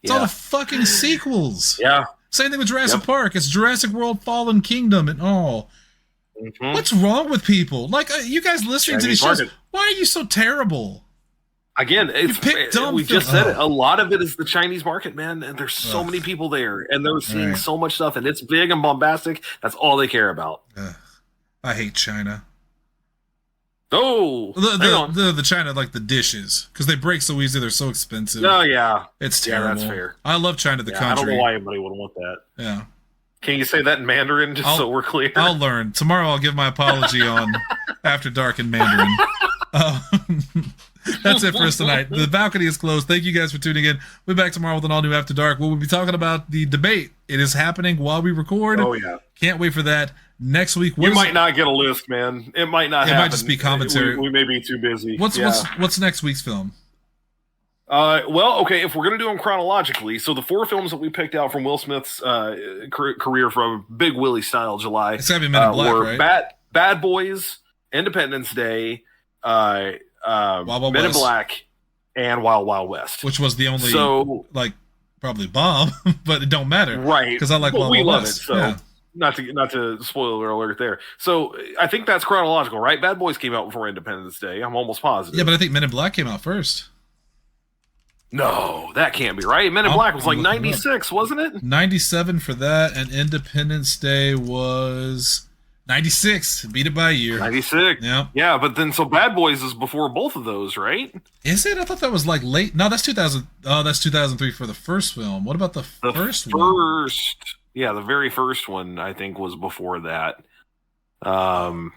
It's all the fucking sequels. Yeah. Same thing with Jurassic Park. It's Jurassic World Fallen Kingdom and all. Mm-hmm. What's wrong with people? Like, you guys listening to these shows, why are you so terrible? Again, we just said it. A lot of it is the Chinese market, man. And there's so many people there, and they're seeing so much stuff, and it's big and bombastic. That's all they care about. I hate China. Oh, the China, like the dishes, because they break so easy. They're so expensive. Oh yeah, it's terrible. That's fair. I love China, the country. I don't know why anybody would want that. Yeah. Can you say that in Mandarin just so we're clear? I'll learn tomorrow. I'll give my apology on After Dark in Mandarin. That's it for us tonight. The balcony is closed. Thank you guys for tuning in. We'll be back tomorrow with an all new After Dark. We'll be talking about the debate. It is happening while we record. Oh yeah. Can't wait for that. Next week, you might not get a list, man. It might not. It might just be commentary. We may be too busy. What's next week's film? Well, okay. If we're gonna do them chronologically, so the 4 films that we picked out from Will Smith's career from Big Willie style July, it's gotta be Men in Black, were right? Bad Boys, Independence Day, Men in Black, and Wild Wild West, which was the only probably bomb, but it don't matter, right? Because I like Wild Wild West. So. Yeah. Not to spoiler alert there. So I think that's chronological, right? Bad Boys came out before Independence Day. I'm almost positive. Yeah, but I think Men in Black came out first. No, that can't be right. Men in Black was like 96, wasn't it? 97 for that, and Independence Day was 96. Beat it by a year. 96. Yeah. Yeah, but then so Bad Boys is before both of those, right? Is it? I thought that was like late. No, that's 2000. Oh, that's 2003 for the first film. What about the first one? Yeah, the very first one I think was before that. No,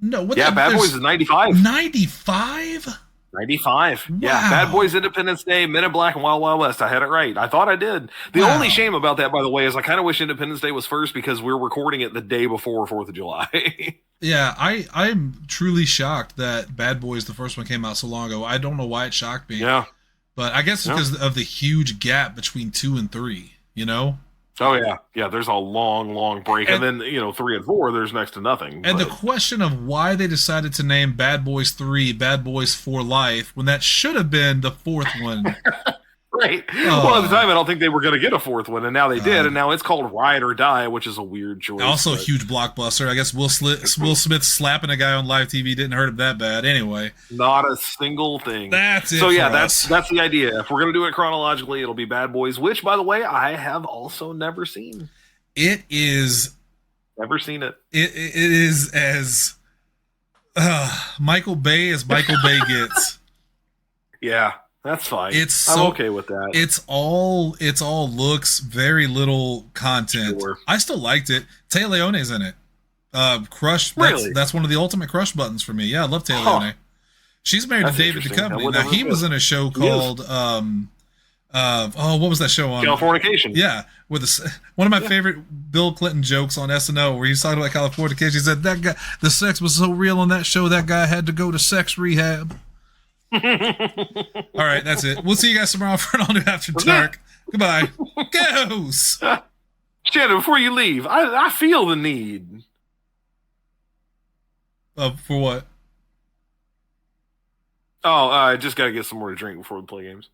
Bad Boys is 95. 95? 95. Wow. Yeah, Bad Boys, Independence Day, Men in Black, and Wild Wild West. I had it right. I thought I did. The only shame about that, by the way, is I kind of wish Independence Day was first because we're recording it the day before 4th of July. Yeah, I'm truly shocked that Bad Boys, the first one, came out so long ago. I don't know why it shocked me. Yeah. But I guess it's because of the huge gap between 2 and 3, you know? Oh, yeah. Yeah, there's a long break. And then, 3 and 4, there's next to nothing. And the question of why they decided to name Bad Boys 3 Bad Boys for Life when that should have been the 4th one. Right. Well, at the time, I don't think they were going to get a 4th one, and now they did, and now it's called Ride or Die, which is a weird choice. Also a huge blockbuster. I guess Will Smith slapping a guy on live TV didn't hurt him that bad anyway. Not a single thing. That's it. So, yeah, that's the idea. If we're going to do it chronologically, it'll be Bad Boys, which, by the way, I have also never seen. It is... Never seen it. It is as Michael Bay as Michael Bay gets. Yeah. That's fine. I'm okay with that. It's all looks, very little content. Sure. I still liked it. Tay Leone's in it. Crush. Really? That's one of the ultimate crush buttons for me. Yeah, I love Tay Leone. She's married to David Duchovny. Now he was in a show called what was that show on? Californication. Yeah, with one of my favorite Bill Clinton jokes on SNL where he's talking about Californication. He said that guy, the sex was so real on that show, that guy had to go to sex rehab. All right, that's it. We'll see you guys tomorrow for an all new After Dark. Goodbye. Goes. Shannon, before you leave, I feel the need. For what? Oh, I just got to get some more to drink before we play games.